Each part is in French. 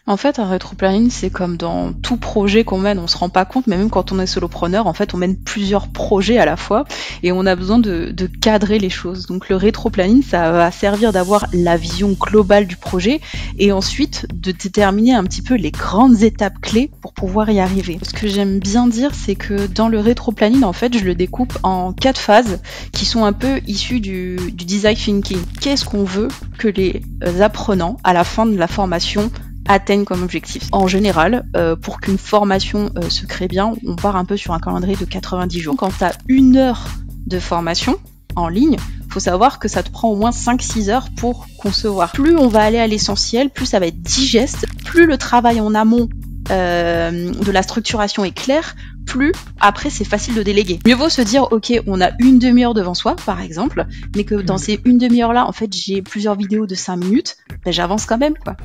En fait, un rétroplanning, c'est comme dans tout projet qu'on mène, on se rend pas compte, mais même quand on est solopreneur, en fait, on mène plusieurs projets à la fois et on a besoin de cadrer les choses. Donc le rétroplanning, ça va servir d'avoir la vision globale du projet et ensuite de déterminer un petit peu les grandes étapes clés pour pouvoir y arriver. Ce que j'aime bien dire, c'est que dans le rétroplanning, en fait, je le découpe en 4 phases qui sont un peu issues du design thinking. Qu'est-ce qu'on veut que les apprenants, à la fin de la formation, atteignent comme objectif. En général, pour qu'une formation se crée bien, on part un peu sur un calendrier de 90 jours. Quand tu as 1 heure de formation en ligne, faut savoir que ça te prend au moins 5-6 heures pour concevoir. Plus on va aller à l'essentiel, plus ça va être digeste, plus le travail en amont de la structuration est clair, plus après c'est facile de déléguer. Mieux vaut se dire ok, on a une demi-heure devant soi par exemple, mais que dans ces une demi-heure là, en fait j'ai plusieurs vidéos de 5 minutes, ben j'avance quand même quoi.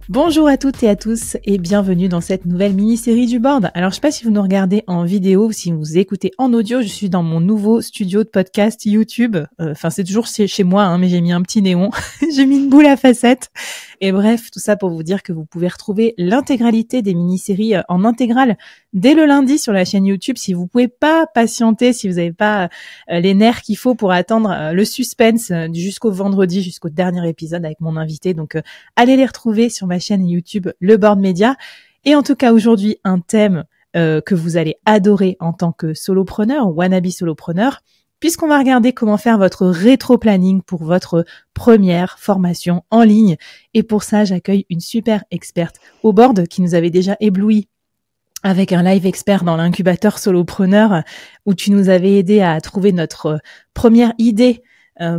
Bonjour à toutes et à tous et bienvenue dans cette nouvelle mini-série du board. Alors je sais pas si vous nous regardez en vidéo ou si vous écoutez en audio, je suis dans mon nouveau studio de podcast YouTube. Enfin c'est toujours chez moi, hein, mais j'ai mis un petit néon, j'ai mis une boule à facettes. Et bref, tout ça pour vous dire que vous pouvez retrouver l'intégralité des mini-séries en intégrale dès le lundi sur la chaîne YouTube. Si vous pouvez pas patienter, si vous n'avez pas les nerfs qu'il faut pour attendre le suspense jusqu'au vendredi, jusqu'au dernier épisode avec mon invité. Donc allez les retrouver sur ma chaîne YouTube Le Board Media. Et en tout cas aujourd'hui un thème que vous allez adorer en tant que solopreneur, wannabe solopreneur, puisqu'on va regarder comment faire votre rétro-planning pour votre première formation en ligne. Et pour ça, j'accueille une super experte au board qui nous avait déjà ébloui avec un live expert dans l'incubateur solopreneur où tu nous avais aidé à trouver notre première idée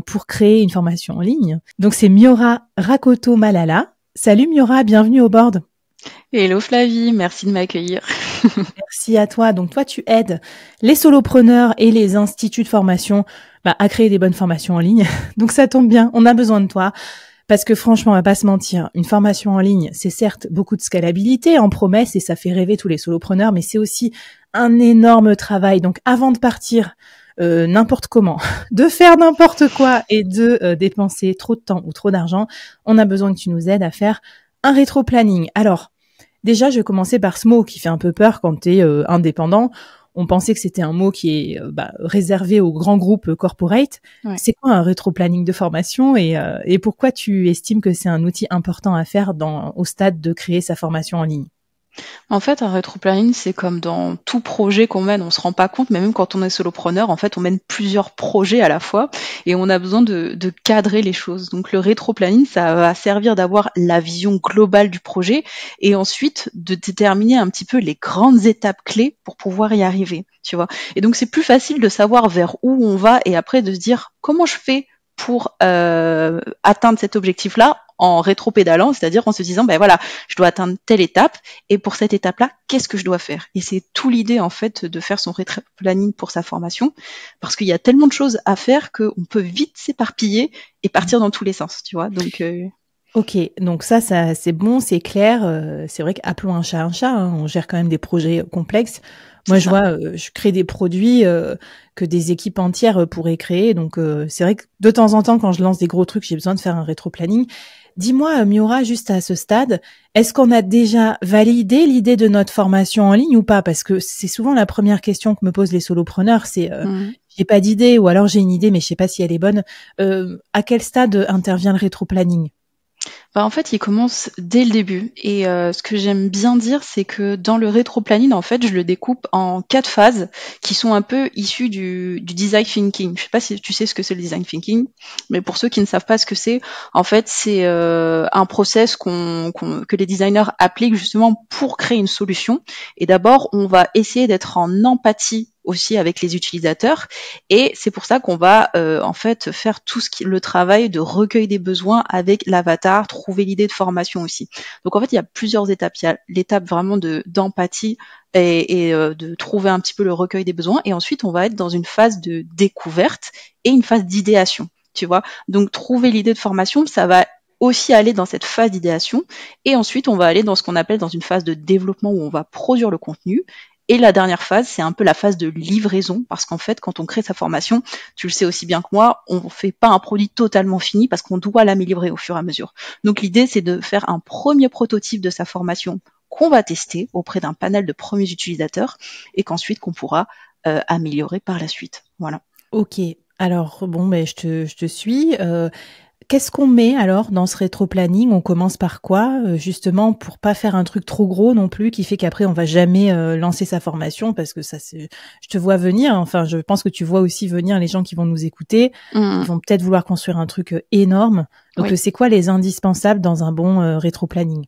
pour créer une formation en ligne. Donc c'est Miora Rakoto Malala. Salut Miora, bienvenue au board. Hello Flavie, merci de m'accueillir. Merci à toi. Donc toi, tu aides les solopreneurs et les instituts de formation à créer des bonnes formations en ligne. Donc ça tombe bien, on a besoin de toi. Parce que franchement, on va pas se mentir, une formation en ligne, c'est certes beaucoup de scalabilité en promesse et ça fait rêver tous les solopreneurs, mais c'est aussi un énorme travail. Donc avant de partir n'importe comment, de faire n'importe quoi et de dépenser trop de temps ou trop d'argent, on a besoin que tu nous aides à faire un rétro-planning. Alors, déjà, je vais commencer par ce mot qui fait un peu peur quand tu es indépendant. On pensait que c'était un mot qui est réservé aux grands groupes corporate. Ouais. C'est quoi un rétro-planning de formation et pourquoi tu estimes que c'est un outil important à faire au stade de créer sa formation en ligne? En fait, un rétroplanning, c'est comme dans tout projet qu'on mène, on se rend pas compte, mais même quand on est solopreneur, en fait, on mène plusieurs projets à la fois et on a besoin de cadrer les choses. Donc le rétroplanning, ça va servir d'avoir la vision globale du projet et ensuite de déterminer un petit peu les grandes étapes clés pour pouvoir y arriver, tu vois. Et donc c'est plus facile de savoir vers où on va et après de se dire comment je fais pour atteindre cet objectif-là en rétro-pédalant, c'est-à-dire en se disant, ben voilà, je dois atteindre telle étape, et pour cette étape-là, qu'est-ce que je dois faire? Et c'est tout l'idée, en fait, de faire son rétro-planning pour sa formation, parce qu'il y a tellement de choses à faire qu'on peut vite s'éparpiller et partir dans tous les sens, tu vois, donc... Ok, donc ça c'est bon, c'est clair, c'est vrai qu'appelons un chat, hein, on gère quand même des projets complexes. Moi, je vois, je crée des produits que des équipes entières pourraient créer, donc c'est vrai que de temps en temps, quand je lance des gros trucs, j'ai besoin de faire un rétro-planning. Dis-moi, Miora, juste à ce stade, est-ce qu'on a déjà validé l'idée de notre formation en ligne ou pas? Parce que c'est souvent la première question que me posent les solopreneurs, c'est j'ai pas d'idée ou alors j'ai une idée mais je sais pas si elle est bonne. À quel stade intervient le rétro-planning? En fait, il commence dès le début. Et ce que j'aime bien dire, c'est que dans le rétro-planning, en fait, je le découpe en 4 phases qui sont un peu issues du design thinking. Je sais pas si tu sais ce que c'est le design thinking, mais pour ceux qui ne savent pas ce que c'est, en fait, c'est un process que les designers appliquent justement pour créer une solution. Et d'abord, on va essayer d'être en empathie aussi avec les utilisateurs et c'est pour ça qu'on va en fait faire tout le travail de recueil des besoins avec l'avatar, trouver l'idée de formation aussi. Donc en fait il y a plusieurs étapes, il y a l'étape vraiment d'empathie et de trouver un petit peu le recueil des besoins et ensuite on va être dans une phase de découverte et une phase d'idéation, tu vois. Donc trouver l'idée de formation, ça va aussi aller dans cette phase d'idéation et ensuite on va aller dans ce qu'on appelle dans une phase de développement où on va produire le contenu Et la dernière phase, c'est un peu la phase de livraison, parce qu'en fait, quand on crée sa formation, tu le sais aussi bien que moi, on ne fait pas un produit totalement fini parce qu'on doit l'améliorer au fur et à mesure. Donc l'idée, c'est de faire un premier prototype de sa formation qu'on va tester auprès d'un panel de premiers utilisateurs et qu'ensuite qu'on pourra améliorer par la suite. Voilà. Ok, alors bon, ben, je te suis. Qu'est-ce qu'on met alors dans ce rétro-planning? On commence par quoi, justement, pour pas faire un truc trop gros non plus, qui fait qu'après on va jamais lancer sa formation, parce que ça, je te vois venir. Enfin, je pense que tu vois aussi venir les gens qui vont nous écouter. Ils vont peut-être vouloir construire un truc énorme. Donc, Oui. c'est quoi les indispensables dans un bon rétro-planning?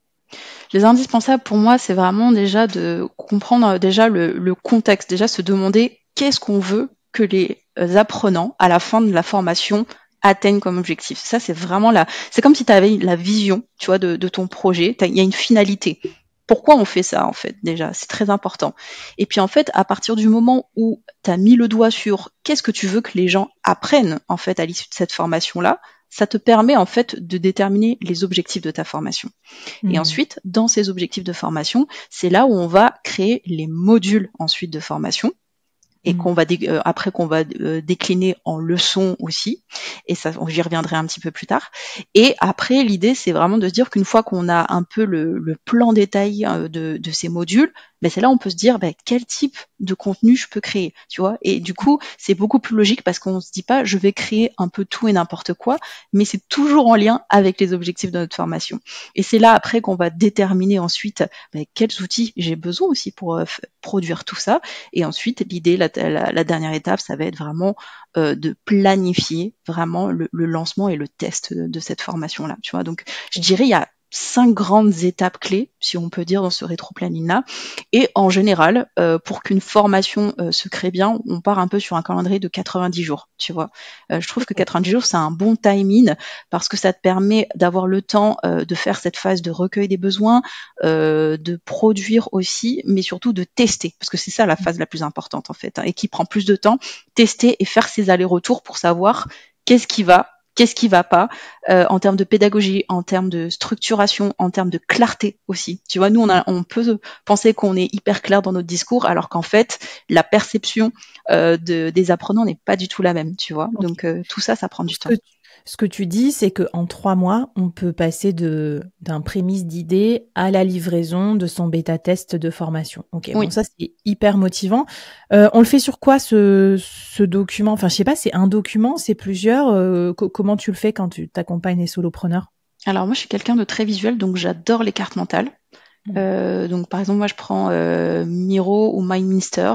Les indispensables pour moi, c'est vraiment déjà de comprendre déjà le contexte, déjà se demander qu'est-ce qu'on veut que les apprenants à la fin de la formation atteignent comme objectif. Ça, c'est vraiment c'est comme si tu avais la vision, tu vois, de ton projet. Il y a une finalité. Pourquoi on fait ça, en fait, déjà? C'est très important. Et puis, en fait, à partir du moment où tu as mis le doigt sur qu'est-ce que tu veux que les gens apprennent, en fait, à l'issue de cette formation-là, ça te permet, en fait, de déterminer les objectifs de ta formation. Et ensuite, dans ces objectifs de formation, c'est là où on va créer les modules ensuite de formation et qu'on va après qu'on va décliner en leçons aussi. Et ça, j'y reviendrai un petit peu plus tard. Et après, l'idée, c'est vraiment de se dire qu'une fois qu'on a un peu le plan détaillé de ces modules, ben c'est là où on peut se dire quel type de contenu je peux créer, tu vois. Et du coup, c'est beaucoup plus logique parce qu'on se dit pas je vais créer un peu tout et n'importe quoi, mais c'est toujours en lien avec les objectifs de notre formation. Et c'est là après qu'on va déterminer ensuite quels outils j'ai besoin aussi pour produire tout ça. Et ensuite, l'idée, la dernière étape, ça va être vraiment de planifier vraiment le lancement et le test de cette formation-là, tu vois. Donc, je dirais, il y a 5 grandes étapes clés, si on peut dire, dans ce rétro-planning-là. Et en général, pour qu'une formation se crée bien, on part un peu sur un calendrier de 90 jours, tu vois. Je trouve que 90 jours, c'est un bon timing parce que ça te permet d'avoir le temps de faire cette phase de recueil des besoins, de produire aussi, mais surtout de tester, parce que c'est ça la phase la plus importante en fait, et qui prend plus de temps, tester et faire ses allers-retours pour savoir qu'est-ce qui va pas, en termes de pédagogie, en termes de structuration, en termes de clarté aussi. Tu vois, nous, on peut penser qu'on est hyper clair dans notre discours, alors qu'en fait, la perception des apprenants n'est pas du tout la même, tu vois. Okay. Donc, tout ça, ça prend du temps. Ce que tu dis, c'est qu'en 3 mois, on peut passer d'un prémisse d'idée à la livraison de son bêta-test de formation. Ok, Oui. Bon, ça, c'est hyper motivant. On le fait sur quoi, ce document? Enfin, je sais pas, c'est un document, c'est plusieurs. Comment tu le fais quand tu t'accompagnes les solopreneurs? Alors, moi, je suis quelqu'un de très visuel, donc j'adore les cartes mentales. Donc par exemple moi je prends Miro ou MindMinster,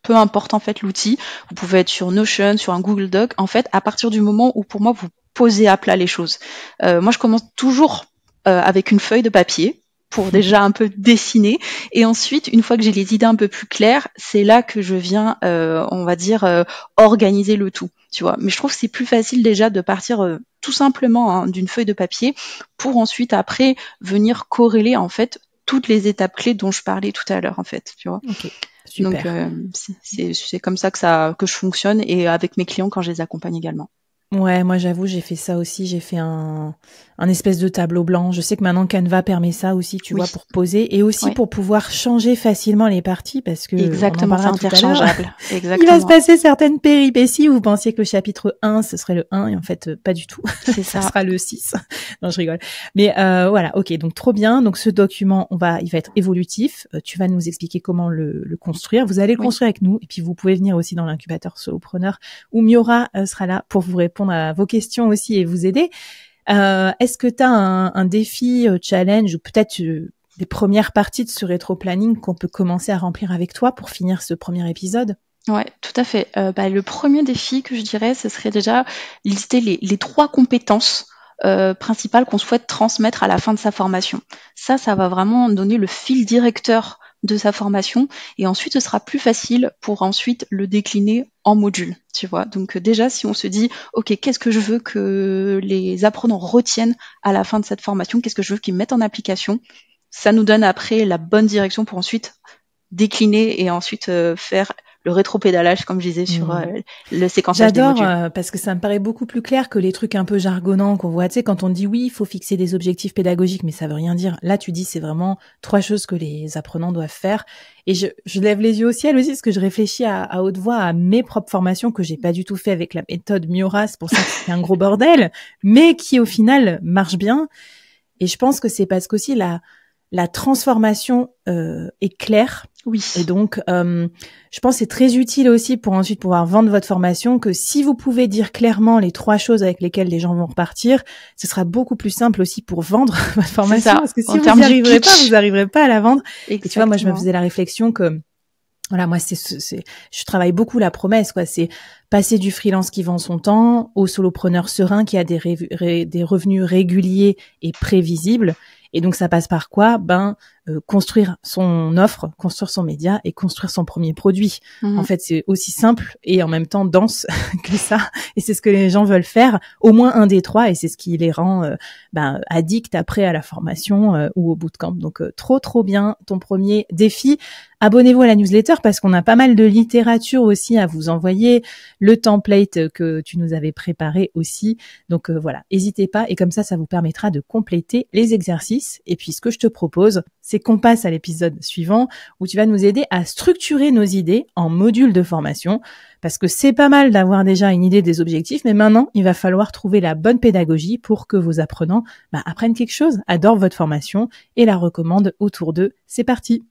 peu importe en fait l'outil, vous pouvez être sur Notion, sur un Google Doc, en fait à partir du moment où pour moi vous posez à plat les choses. Moi je commence toujours avec une feuille de papier pour déjà un peu dessiner et ensuite une fois que j'ai les idées un peu plus claires, c'est là que je viens on va dire organiser le tout, tu vois. Mais je trouve que c'est plus facile déjà de partir tout simplement d'une feuille de papier pour ensuite après venir corréler en fait toutes les étapes clés dont je parlais tout à l'heure en fait, tu vois. Ok, super. Donc c'est comme ça que je fonctionne et avec mes clients quand je les accompagne également. Ouais, moi j'avoue, j'ai fait ça aussi, j'ai fait un espèce de tableau blanc. Je sais que maintenant Canva permet ça aussi, tu vois, pour poser et aussi pour pouvoir changer facilement les parties parce que exactement, on en parlera c'est tout à l'heure. interchangeable. Exactement. Il va se passer certaines péripéties où vous pensiez que le chapitre 1 ce serait le 1 et en fait pas du tout. C'est ça. Ça sera le 6. Non, je rigole. Mais voilà, OK, donc trop bien. Donc ce document, il va être évolutif. Tu vas nous expliquer comment le construire. Vous allez le construire avec nous et puis vous pouvez venir aussi dans l'incubateur solopreneur où Miora sera là pour vous répondre à vos questions aussi et vous aider. Est-ce que tu as un défi, challenge ou peut-être des premières parties de ce rétro-planning qu'on peut commencer à remplir avec toi pour finir ce premier épisode? Ouais, tout à fait. Le premier défi que je dirais, ce serait déjà lister les 3 compétences principales qu'on souhaite transmettre à la fin de sa formation. Ça va vraiment donner le fil directeur de sa formation et ensuite ce sera plus facile pour ensuite le décliner en module, tu vois. Donc déjà si on se dit OK, qu'est-ce que je veux que les apprenants retiennent à la fin de cette formation, qu'est-ce que je veux qu'ils mettent en application, ça nous donne après la bonne direction pour ensuite décliner et ensuite faire le rétropédalage, comme je disais, sur le séquençage des modules. J'adore parce que ça me paraît beaucoup plus clair que les trucs un peu jargonnants qu'on voit. Tu sais, quand on dit oui, il faut fixer des objectifs pédagogiques, mais ça veut rien dire. Là, tu dis c'est vraiment 3 choses que les apprenants doivent faire. Et je lève les yeux au ciel aussi parce que je réfléchis à haute voix à mes propres formations que j'ai pas du tout fait avec la méthode Miura. C'est pour ça que c'est un gros bordel, mais qui au final marche bien. Et je pense que c'est parce qu'aussi la transformation est claire. Oui. Et donc, je pense que c'est très utile aussi pour ensuite pouvoir vendre votre formation que si vous pouvez dire clairement les 3 choses avec lesquelles les gens vont repartir, ce sera beaucoup plus simple aussi pour vendre votre formation. Parce que si vous n'y arriverez pas, vous n'arriverez pas à la vendre. Exactement. Et tu vois, moi, je me faisais la réflexion que voilà, moi, je travaille beaucoup la promesse, quoi. C'est passer du freelance qui vend son temps au solopreneur serein qui a des revenus réguliers et prévisibles. Et donc, ça passe par quoi? Construire son offre, construire son média et construire son premier produit. En fait, c'est aussi simple et en même temps dense que ça. Et c'est ce que les gens veulent faire, au moins un des 3. Et c'est ce qui les rend addicts après à la formation ou au bootcamp. Donc, trop bien ton premier défi. Abonnez-vous à la newsletter parce qu'on a pas mal de littérature aussi à vous envoyer, le template que tu nous avais préparé aussi. Donc voilà, n'hésitez pas et comme ça vous permettra de compléter les exercices. Et puis ce que je te propose, c'est qu'on passe à l'épisode suivant où tu vas nous aider à structurer nos idées en modules de formation parce que c'est pas mal d'avoir déjà une idée des objectifs, mais maintenant il va falloir trouver la bonne pédagogie pour que vos apprenants apprennent quelque chose, adorent votre formation et la recommandent autour d'eux. C'est parti!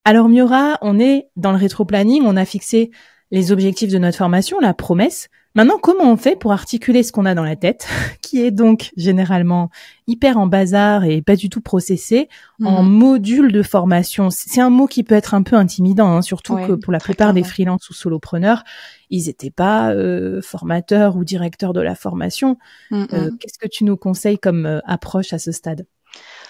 Alors Miura, on est dans le rétro-planning, on a fixé les objectifs de notre formation, la promesse. Maintenant, comment on fait pour articuler ce qu'on a dans la tête, qui est donc généralement hyper en bazar et pas du tout processé, en module de formation? C'est un mot qui peut être un peu intimidant, surtout que pour la plupart des freelances ou solopreneurs, ils n'étaient pas formateurs ou directeurs de la formation. Qu'est-ce que tu nous conseilles comme approche à ce stade?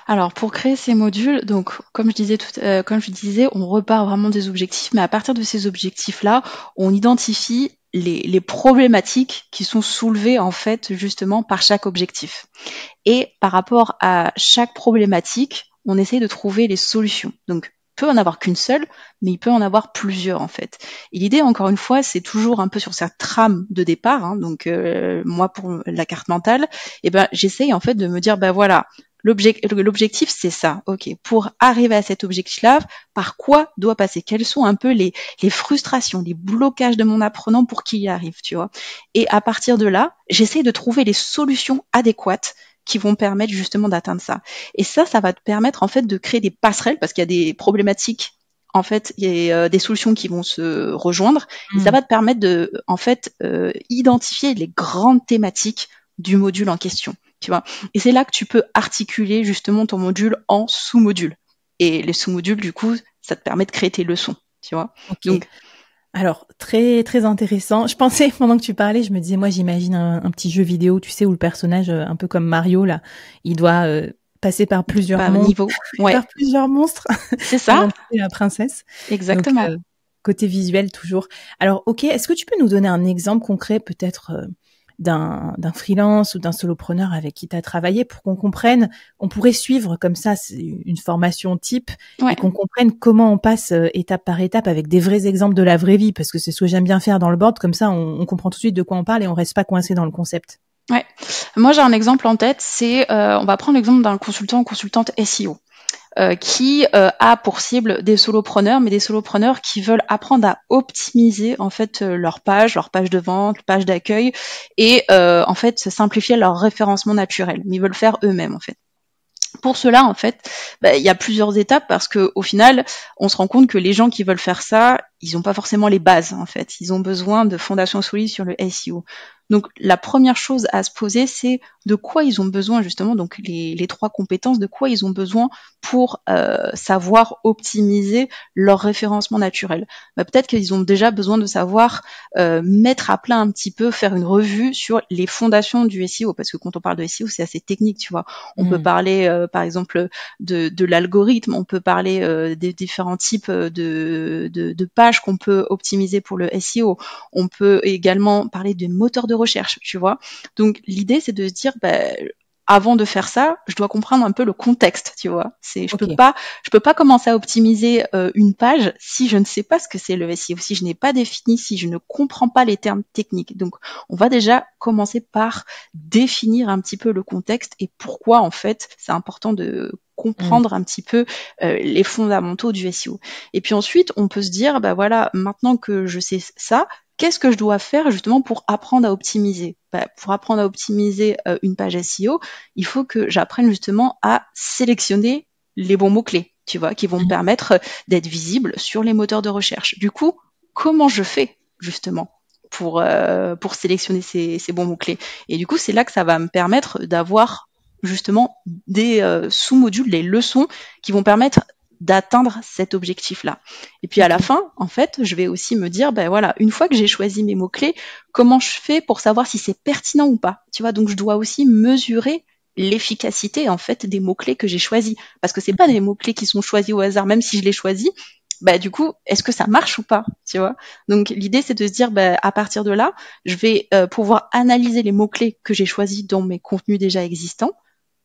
Alors pour créer ces modules, donc comme je disais, on repart vraiment des objectifs, mais à partir de ces objectifs-là, on identifie les problématiques qui sont soulevées en fait justement par chaque objectif. Et par rapport à chaque problématique, on essaye de trouver les solutions. Donc il peut en avoir qu'une seule, mais il peut en avoir plusieurs en fait. Et l'idée, encore une fois, c'est toujours un peu sur cette trame de départ. Donc moi pour la carte mentale, j'essaye en fait de me dire voilà. L'objectif, c'est ça. Ok. Pour arriver à cet objectif-là, par quoi doit passer? Quelles sont un peu les frustrations, les blocages de mon apprenant pour qu'il y arrive, tu vois? Et à partir de là, j'essaie de trouver les solutions adéquates qui vont permettre justement d'atteindre ça. Et ça va te permettre en fait de créer des passerelles parce qu'il y a des problématiques. En fait, il y a des solutions qui vont se rejoindre. Et ça va te permettre de, en fait, identifier les grandes thématiques du module en question. Tu vois. Et c'est là que tu peux articuler justement ton module en sous-modules. Et les sous-modules, du coup, ça te permet de créer tes leçons, tu vois. Okay. Donc, alors, très, très intéressant. Je pensais, pendant que tu parlais, je me disais, moi, j'imagine un petit jeu vidéo, tu sais, où le personnage, un peu comme Mario, là, il doit passer par plusieurs niveaux. Par plusieurs monstres. C'est ça. La princesse. Exactement. Donc, côté visuel, toujours. Alors, ok, est-ce que tu peux nous donner un exemple concret, peut-être d'un freelance ou d'un solopreneur avec qui tu as travaillé pour qu'on comprenne, on pourrait suivre comme ça une formation type et qu'on comprenne comment on passe étape par étape avec des vrais exemples de la vraie vie, parce que c'est ce que j'aime bien faire dans le board, comme ça on comprend tout de suite de quoi on parle et on reste pas coincé dans le concept. Ouais, moi j'ai un exemple en tête, c'est on va prendre l'exemple d'un consultant ou consultante SEO. Qui a pour cible des solopreneurs, mais des solopreneurs qui veulent apprendre à optimiser en fait leur page de vente, page d'accueil, et en fait simplifier leur référencement naturel. Mais ils veulent faire eux-mêmes en fait. Pour cela, en fait, il y a plusieurs étapes parce que au final, on se rend compte que les gens qui veulent faire ça, ils n'ont pas forcément les bases en fait. Ils ont besoin de fondations solides sur le SEO. Donc la première chose à se poser, c'est de quoi ils ont besoin justement, donc les 3 compétences, de quoi ils ont besoin pour savoir optimiser leur référencement naturel. Peut-être qu'ils ont déjà besoin de savoir mettre à plat un petit peu, faire une revue sur les fondations du SEO, parce que quand on parle de SEO, c'est assez technique, tu vois. On peut parler par exemple de l'algorithme, on peut parler des différents types de pages qu'on peut optimiser pour le SEO. On peut également parler de moteurs de recherche, tu vois. Donc l'idée c'est de se dire avant de faire ça, je dois comprendre un peu le contexte, tu vois. Je Ok. peux pas commencer à optimiser une page si je ne sais pas ce que c'est le SEO, si je n'ai pas défini, si je ne comprends pas les termes techniques. Donc, on va déjà commencer par définir un petit peu le contexte et pourquoi, en fait, c'est important de comprendre un petit peu les fondamentaux du SEO. Et puis ensuite, on peut se dire, bah voilà, maintenant que je sais ça, qu'est-ce que je dois faire justement pour apprendre à optimiser? Pour apprendre à optimiser une page SEO, il faut que j'apprenne justement à sélectionner les bons mots-clés, tu vois, qui vont me permettre d'être visible sur les moteurs de recherche. Du coup, comment je fais justement pour sélectionner ces bons mots-clés? Et du coup, c'est là que ça va me permettre d'avoir justement des sous-modules, des leçons qui vont permettre d'atteindre cet objectif-là. Et puis à la fin, en fait, je vais aussi me dire, ben voilà, une fois que j'ai choisi mes mots-clés, comment je fais pour savoir si c'est pertinent ou pas? Tu vois, donc je dois aussi mesurer l'efficacité en fait des mots-clés que j'ai choisis. Parce que c'est pas des mots-clés qui sont choisis au hasard, même si je les choisis, bah du coup, est-ce que ça marche ou pas, tu vois? Donc l'idée c'est de se dire, bah, à partir de là, je vais pouvoir analyser les mots-clés que j'ai choisis dans mes contenus déjà existants.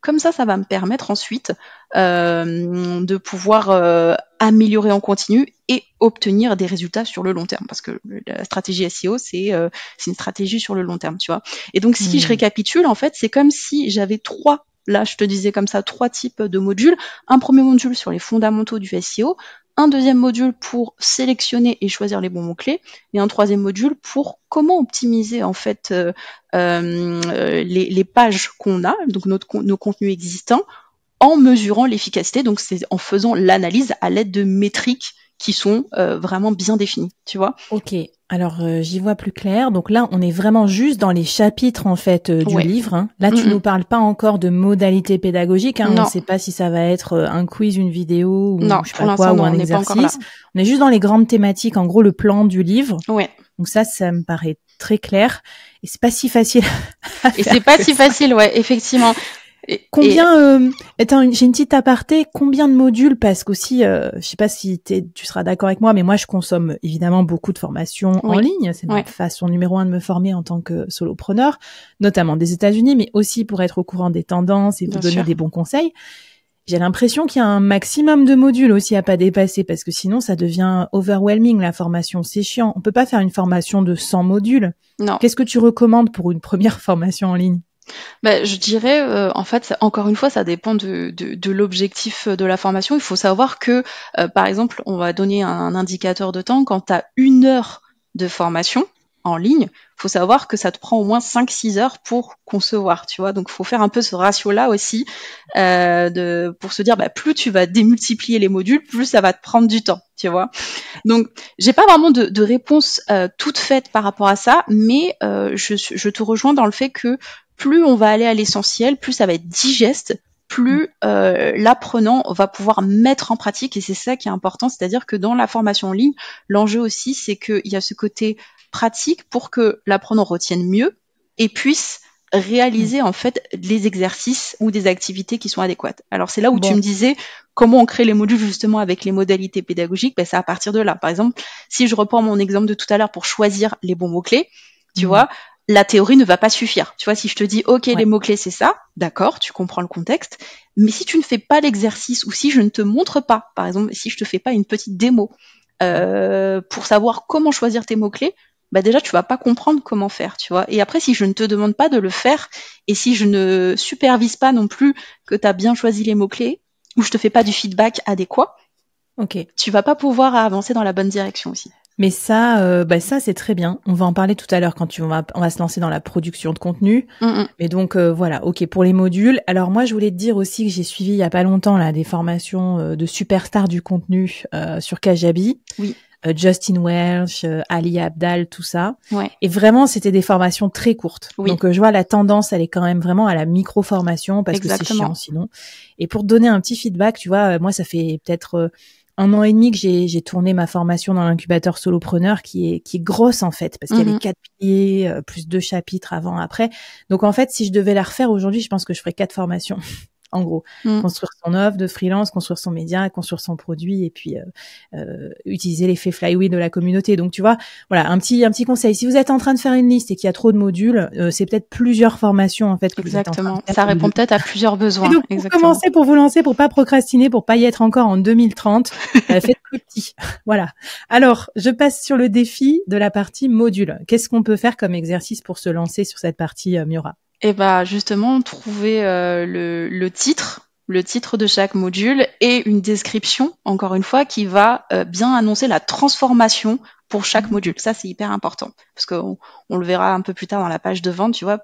Comme ça va me permettre ensuite de pouvoir améliorer en continu et obtenir des résultats sur le long terme. Parce que la stratégie SEO, c'est une stratégie sur le long terme, tu vois. Et donc, si je récapitule, en fait, c'est comme si j'avais là, je te disais comme ça, 3 types de modules. Un premier module sur les fondamentaux du SEO, un deuxième module pour sélectionner et choisir les bons mots-clés, et un troisième module pour comment optimiser en fait les pages qu'on a, donc nos contenus existants, en mesurant l'efficacité. Donc c'est en faisant l'analyse à l'aide de métriques qui sont vraiment bien définies, tu vois. Ok, alors j'y vois plus clair. Donc là, on est vraiment juste dans les chapitres en fait du livre. Hein. Là, tu nous parles pas encore de modalités pédagogiques. Hein. On ne sait pas si ça va être un quiz, une vidéo, ou non, je sais pas quoi, ou un exercice. On est juste dans les grandes thématiques, en gros le plan du livre. Ouais. Donc ça me paraît très clair. Et c'est pas si facile. Et c'est pas si facile, ouais, effectivement. Attends, j'ai une petite aparté. Combien de modules? Parce qu'aussi, je sais pas si tu seras d'accord avec moi, mais moi, je consomme évidemment beaucoup de formations en ligne. C'est ma façon numéro 1 de me former en tant que solopreneur, notamment des États-Unis, mais aussi pour être au courant des tendances et vous donner des bons conseils. J'ai l'impression qu'il y a un maximum de modules aussi à pas dépasser, parce que sinon, ça devient overwhelming, la formation. C'est chiant. On peut pas faire une formation de 100 modules. Non. Qu'est-ce que tu recommandes pour une première formation en ligne? Je dirais, en fait, encore une fois, ça dépend de l'objectif de la formation. Il faut savoir que, par exemple, on va donner un indicateur de temps. Quand tu as 1 heure de formation en ligne, il faut savoir que ça te prend au moins 5-6 heures pour concevoir, tu vois. Donc, il faut faire un peu ce ratio-là aussi, pour se dire, plus tu vas démultiplier les modules, plus ça va te prendre du temps, tu vois. Donc, j'ai pas vraiment de réponse toute faite par rapport à ça, mais je te rejoins dans le fait que plus on va aller à l'essentiel, plus ça va être digeste, plus l'apprenant va pouvoir mettre en pratique, et c'est ça qui est important, c'est-à-dire que dans la formation en ligne, l'enjeu aussi, c'est qu'il y a ce côté pratique pour que l'apprenant retienne mieux et puisse réaliser en fait les exercices ou des activités qui sont adéquates. Alors c'est là où tu me disais comment on crée les modules justement avec les modalités pédagogiques, c'est à partir de là. Par exemple, si je reprends mon exemple de tout à l'heure pour choisir les bons mots-clés, tu vois, la théorie ne va pas suffire. Tu vois, si je te dis, OK, les mots-clés, c'est ça, d'accord, tu comprends le contexte, mais si tu ne fais pas l'exercice ou si je ne te montre pas, par exemple, si je te fais pas une petite démo pour savoir comment choisir tes mots-clés, déjà, tu vas pas comprendre comment faire, tu vois. Et après, si je ne te demande pas de le faire et si je ne supervise pas non plus que tu as bien choisi les mots-clés ou je te fais pas du feedback adéquat, tu vas pas pouvoir avancer dans la bonne direction aussi. Mais ça, ça c'est très bien. On va en parler tout à l'heure quand on va se lancer dans la production de contenu. Mais donc voilà, ok pour les modules. Alors moi je voulais te dire aussi que j'ai suivi il y a pas longtemps là des formations de superstars du contenu sur Kajabi. Oui. Justin Welch, Ali Abdaal, tout ça. Ouais. Et vraiment c'était des formations très courtes. Oui. Donc je vois la tendance, elle est quand même vraiment à la micro-formation parce que c'est chiant sinon. Et pour te donner un petit feedback, tu vois, moi ça fait peut-être 1 an et demi que j'ai tourné ma formation dans l'incubateur solopreneur qui est grosse en fait parce qu'il y a les 4 piliers plus 2 chapitres avant après. Donc en fait, si je devais la refaire aujourd'hui, je pense que je ferais 4 formations en gros. Construire son offre de freelance, construire son média, construire son produit et puis utiliser l'effet flywheel de la communauté. Donc tu vois, voilà, un petit conseil. Si vous êtes en train de faire une liste et qu'il y a trop de modules, c'est peut-être plusieurs formations en fait que vous êtes en train de faire. Ça répond peut-être à plusieurs besoins. Et donc pour commencer, pour vous lancer, pour pas procrastiner, pour pas y être encore en 2030, faites plus petit. Voilà. Alors, je passe sur le défi de la partie module. Qu'est-ce qu'on peut faire comme exercice pour se lancer sur cette partie Miura? Eh ben justement, trouver le titre de chaque module et une description, encore une fois, qui va bien annoncer la transformation pour chaque module. Ça, c'est hyper important parce qu'on le verra un peu plus tard dans la page de vente, tu vois.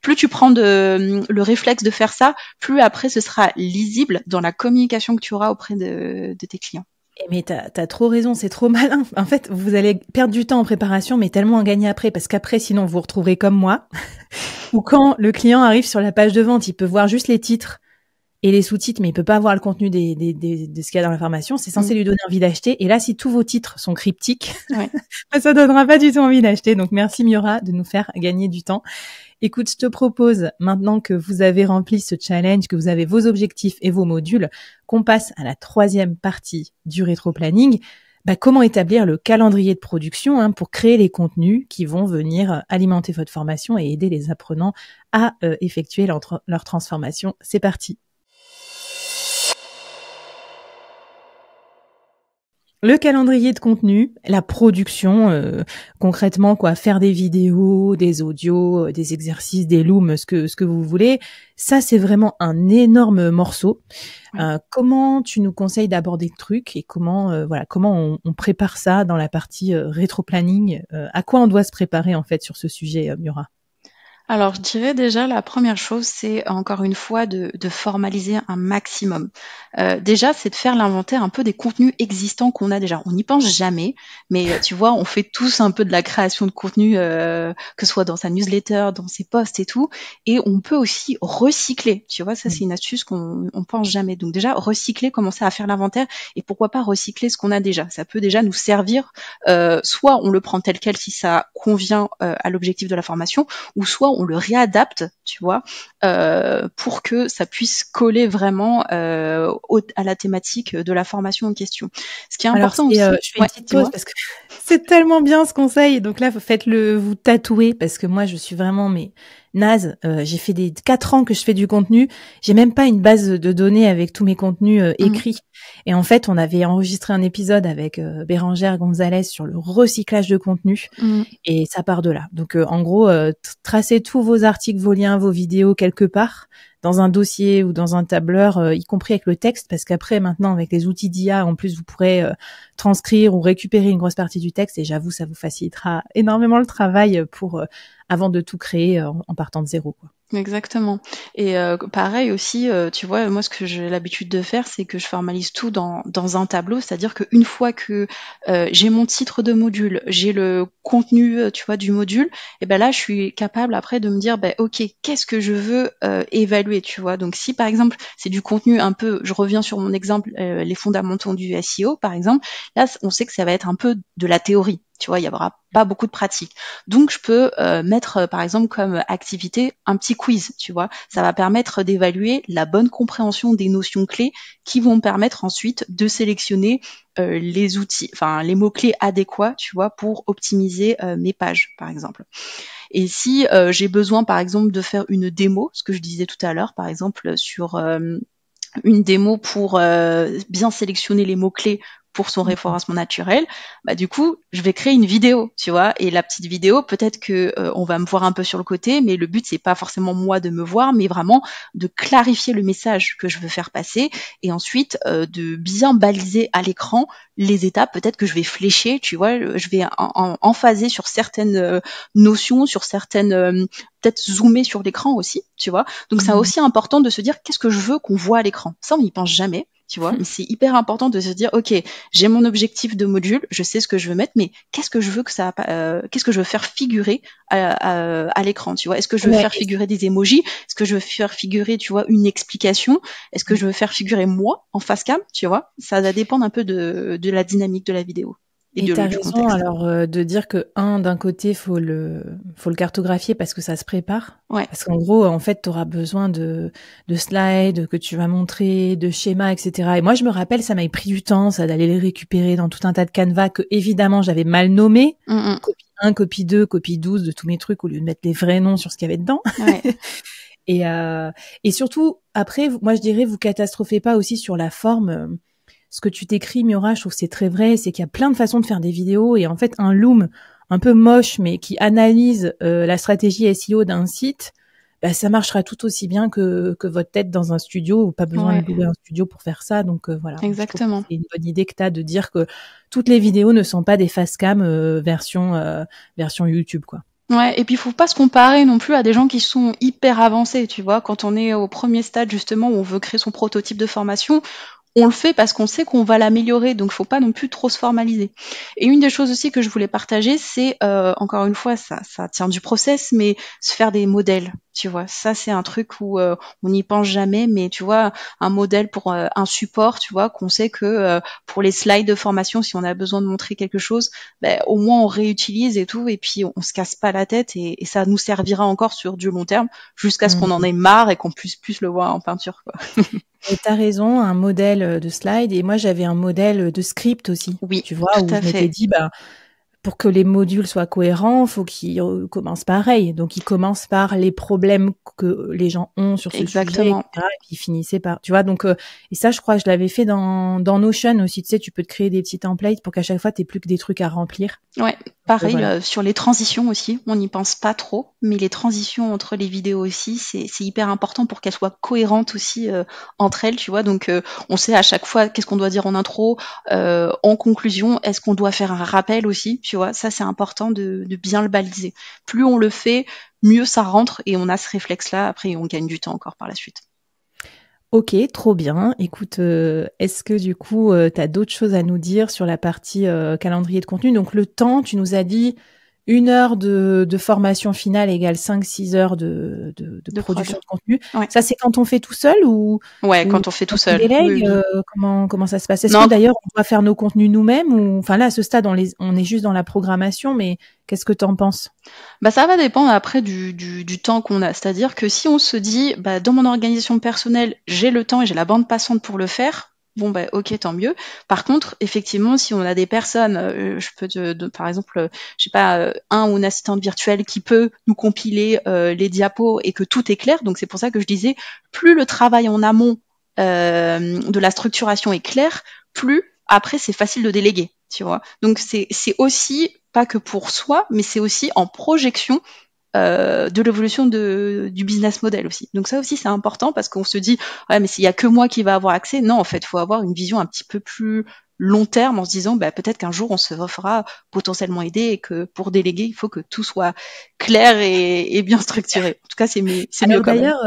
Plus tu prends le réflexe de faire ça, plus après ce sera lisible dans la communication que tu auras auprès de tes clients. Mais t'as trop raison, c'est trop malin. En fait, vous allez perdre du temps en préparation, mais tellement en gagner après, parce qu'après, sinon, vous vous retrouverez comme moi, où quand le client arrive sur la page de vente, il peut voir juste les titres et les sous-titres, mais il peut pas voir le contenu de ce qu'il y a dans l'information. C'est censé lui donner envie d'acheter. Et là, si tous vos titres sont cryptiques, ça donnera pas du tout envie d'acheter. Donc, merci Miura de nous faire gagner du temps. Écoute, je te propose, maintenant que vous avez rempli ce challenge, que vous avez vos objectifs et vos modules, qu'on passe à la 3e partie du rétro-planning. Comment établir le calendrier de production pour créer les contenus qui vont venir alimenter votre formation et aider les apprenants à effectuer leur transformation. C'est parti. Le calendrier de contenu, la production, concrètement faire des vidéos, des audios, des exercices, des looms, ce que vous voulez, ça c'est vraiment un énorme morceau. Comment tu nous conseilles d'aborder le truc et comment on prépare ça dans la partie rétro-planning, à quoi on doit se préparer en fait sur ce sujet, Miura? Alors, je dirais déjà, la première chose, c'est encore une fois de formaliser un maximum. Déjà, c'est de faire l'inventaire un peu des contenus existants qu'on a déjà. On n'y pense jamais, mais tu vois, on fait tous un peu de la création de contenu, que ce soit dans sa newsletter, dans ses posts et tout, et on peut aussi recycler. Tu vois, ça c'est une astuce qu'on pense jamais. Donc déjà, recycler, commencer à faire l'inventaire, et pourquoi pas recycler ce qu'on a déjà. Ça peut déjà nous servir. Soit on le prend tel quel si ça convient à l'objectif de la formation, ou soit on le réadapte, tu vois, pour que ça puisse coller vraiment à la thématique de la formation en question. Ce qui est important aussi. Je fais une petite pause parce que c'est tellement bien ce conseil. Donc là, faites-le vous tatouer parce que moi, je suis vraiment naze. J'ai fait 4 ans que je fais du contenu. J'ai même pas une base de données avec tous mes contenus écrits. Et en fait, on avait enregistré un épisode avec Bérangère Gonzalez sur le recyclage de contenu. Et ça part de là. Donc, en gros, tracez tous vos articles, vos liens, vos vidéos quelque part dans un dossier ou dans un tableur, y compris avec le texte, parce qu'après, maintenant, avec les outils d'IA, en plus, vous pourrez transcrire ou récupérer une grosse partie du texte. Et j'avoue, ça vous facilitera énormément le travail avant de tout créer en partant de zéro, quoi. Exactement. Et pareil aussi, tu vois, moi ce que j'ai l'habitude de faire, c'est que je formalise tout dans un tableau, c'est-à-dire qu'une fois que j'ai mon titre de module, j'ai le contenu, tu vois, du module, et ben là je suis capable après de me dire, ok, qu'est-ce que je veux évaluer, tu vois. Donc si par exemple c'est du contenu un peu, je reviens sur mon exemple, les fondamentaux du SEO par exemple, là on sait que ça va être un peu de la théorie. Tu vois, il y aura pas beaucoup de pratique. Donc, je peux mettre, par exemple, comme activité, un petit quiz, tu vois. Ça va permettre d'évaluer la bonne compréhension des notions clés qui vont me permettre ensuite de sélectionner les outils, enfin, les mots-clés adéquats, tu vois, pour optimiser mes pages, par exemple. Et si j'ai besoin, par exemple, de faire une démo, ce que je disais tout à l'heure, par exemple, sur une démo pour bien sélectionner les mots-clés pour son référencement naturel, du coup, je vais créer une vidéo, tu vois, et la petite vidéo, peut-être que on va me voir un peu sur le côté, mais le but, c'est pas forcément moi de me voir, mais vraiment de clarifier le message que je veux faire passer, et ensuite de bien baliser à l'écran les étapes, peut-être que je vais flécher, tu vois, je vais emphaser sur certaines notions, sur certaines peut-être zoomer sur l'écran aussi, tu vois. Donc c'est aussi important de se dire qu'est-ce que je veux qu'on voit à l'écran. Ça, on n'y pense jamais, tu vois. Mais c'est hyper important de se dire ok, j'ai mon objectif de module, je sais ce que je veux mettre, mais qu'est-ce que je veux qu'est-ce que je veux faire figurer à l'écran, tu vois. Est-ce que je veux faire figurer des emojis? Est-ce que je veux faire figurer, tu vois, une explication? Est-ce que je veux faire figurer moi en face cam, tu vois? Ça va dépendre un peu de la dynamique de la vidéo. et Et t'as du raison contexte. alors de dire que d'un côté faut le cartographier parce que ça se prépare. Ouais, Parce qu'en gros, en fait, tu auras besoin de slides que tu vas montrer, de schémas, etc. Et moi, je me rappelle, ça m'avait pris du temps, ça d'aller les récupérer dans tout un tas de canevas que évidemment j'avais mal nommés. mm, Copie 1, copie 2, copie 12 de tous mes trucs au lieu de mettre les vrais noms sur ce qu'il y avait dedans. ouais, Et, euh, et surtout, après, moi, je dirais, vous catastrophez pas aussi sur la forme. Ce que tu t'écris, Miora, je trouve que c'est très vrai, c'est qu'il y a plein de façons de faire des vidéos et en fait, un loom un peu moche, mais qui analyse la stratégie SEO d'un site, bah, ça marchera tout aussi bien que votre tête dans un studio, ou pas besoin ouais, de louer un studio pour faire ça. Donc voilà, je trouve que exactement. c'est une bonne idée que tu as de dire que toutes les vidéos ne sont pas des face cam version YouTube, quoi. Ouais, et puis il faut pas se comparer non plus à des gens qui sont hyper avancés, tu vois. Quand on est au premier stade justement où on veut créer son prototype de formation, on le fait parce qu'on sait qu'on va l'améliorer, donc faut pas non plus trop se formaliser. Et une des choses aussi que je voulais partager, c'est encore une fois, ça tient du process, mais se faire des modèles, tu vois. Ça c'est un truc où on n'y pense jamais, mais tu vois, un modèle pour un support, tu vois, qu'on sait que pour les slides de formation, si on a besoin de montrer quelque chose, ben, au moins on réutilise et tout, et puis on se casse pas la tête, et ça nous servira encore sur du long terme, jusqu'à ce qu'on en Mm. ait marre et qu'on puisse plus le voir en peinture, quoi. Et t'as raison, un modèle de slide. Et moi, j'avais un modèle de script aussi, Oui, tu vois, tout où à je m'étais fait. dit, bah, pour que les modules soient cohérents, faut qu'ils commencent pareil. Donc, ils commencent par les problèmes que les gens ont sur ce sujet, Exactement. etc. Et puis, ils finissaient par, tu vois, donc, et ça, je crois que je l'avais fait dans Notion aussi. Tu sais, tu peux te créer des petits templates pour qu'à chaque fois, t'aies plus que des trucs à remplir. Ouais, Donc, pareil, voilà. sur les transitions aussi, on n'y pense pas trop, mais les transitions entre les vidéos aussi, c'est hyper important pour qu'elles soient cohérentes aussi entre elles, tu vois. Donc, on sait à chaque fois qu'est-ce qu'on doit dire en intro, en conclusion, est-ce qu'on doit faire un rappel aussi, tu vois. Ça, c'est important de bien le baliser. Plus on le fait, mieux ça rentre et on a ce réflexe-là. Après, on gagne du temps encore par la suite. Ok, trop bien. Écoute, est-ce que du coup, tu as d'autres choses à nous dire sur la partie calendrier de contenu? Donc le temps, tu nous as dit 1 heure de formation finale égale 5-6 heures de De prod. production de contenu. Ouais. Ça, c'est quand on fait tout seul Ouais, ou quand on fait tout quand on seul. Oui, délègue? oui. Comment ça se passe? Est-ce que Non, d'ailleurs, on doit faire nos contenus nous-mêmes ou enfin là, à ce stade, on est juste dans la programmation, mais qu'est-ce que tu en penses? bah ça va dépendre après du temps qu'on a. C'est-à-dire que si on se dit, bah, dans mon organisation personnelle, j'ai le temps et j'ai la bande passante pour le faire, bon, bah, ok, tant mieux. Par contre, effectivement, si on a des personnes, je peux par exemple, je sais pas, un ou une assistante virtuelle qui peut nous compiler les diapos et que tout est clair. Donc c'est pour ça que je disais, plus le travail en amont de la structuration est clair, plus après c'est facile de déléguer, tu vois. Donc c'est aussi pas que pour soi, mais c'est aussi en projection de l'évolution du business model aussi. Donc ça aussi c'est important parce qu'on se dit ouais mais s'il y a que moi qui va avoir accès, non en fait il faut avoir une vision un petit peu plus long terme en se disant bah, peut-être qu'un jour on se fera potentiellement aider et que pour déléguer il faut que tout soit clair et bien structuré. En tout cas c'est mieux Alors quand même. d'ailleurs,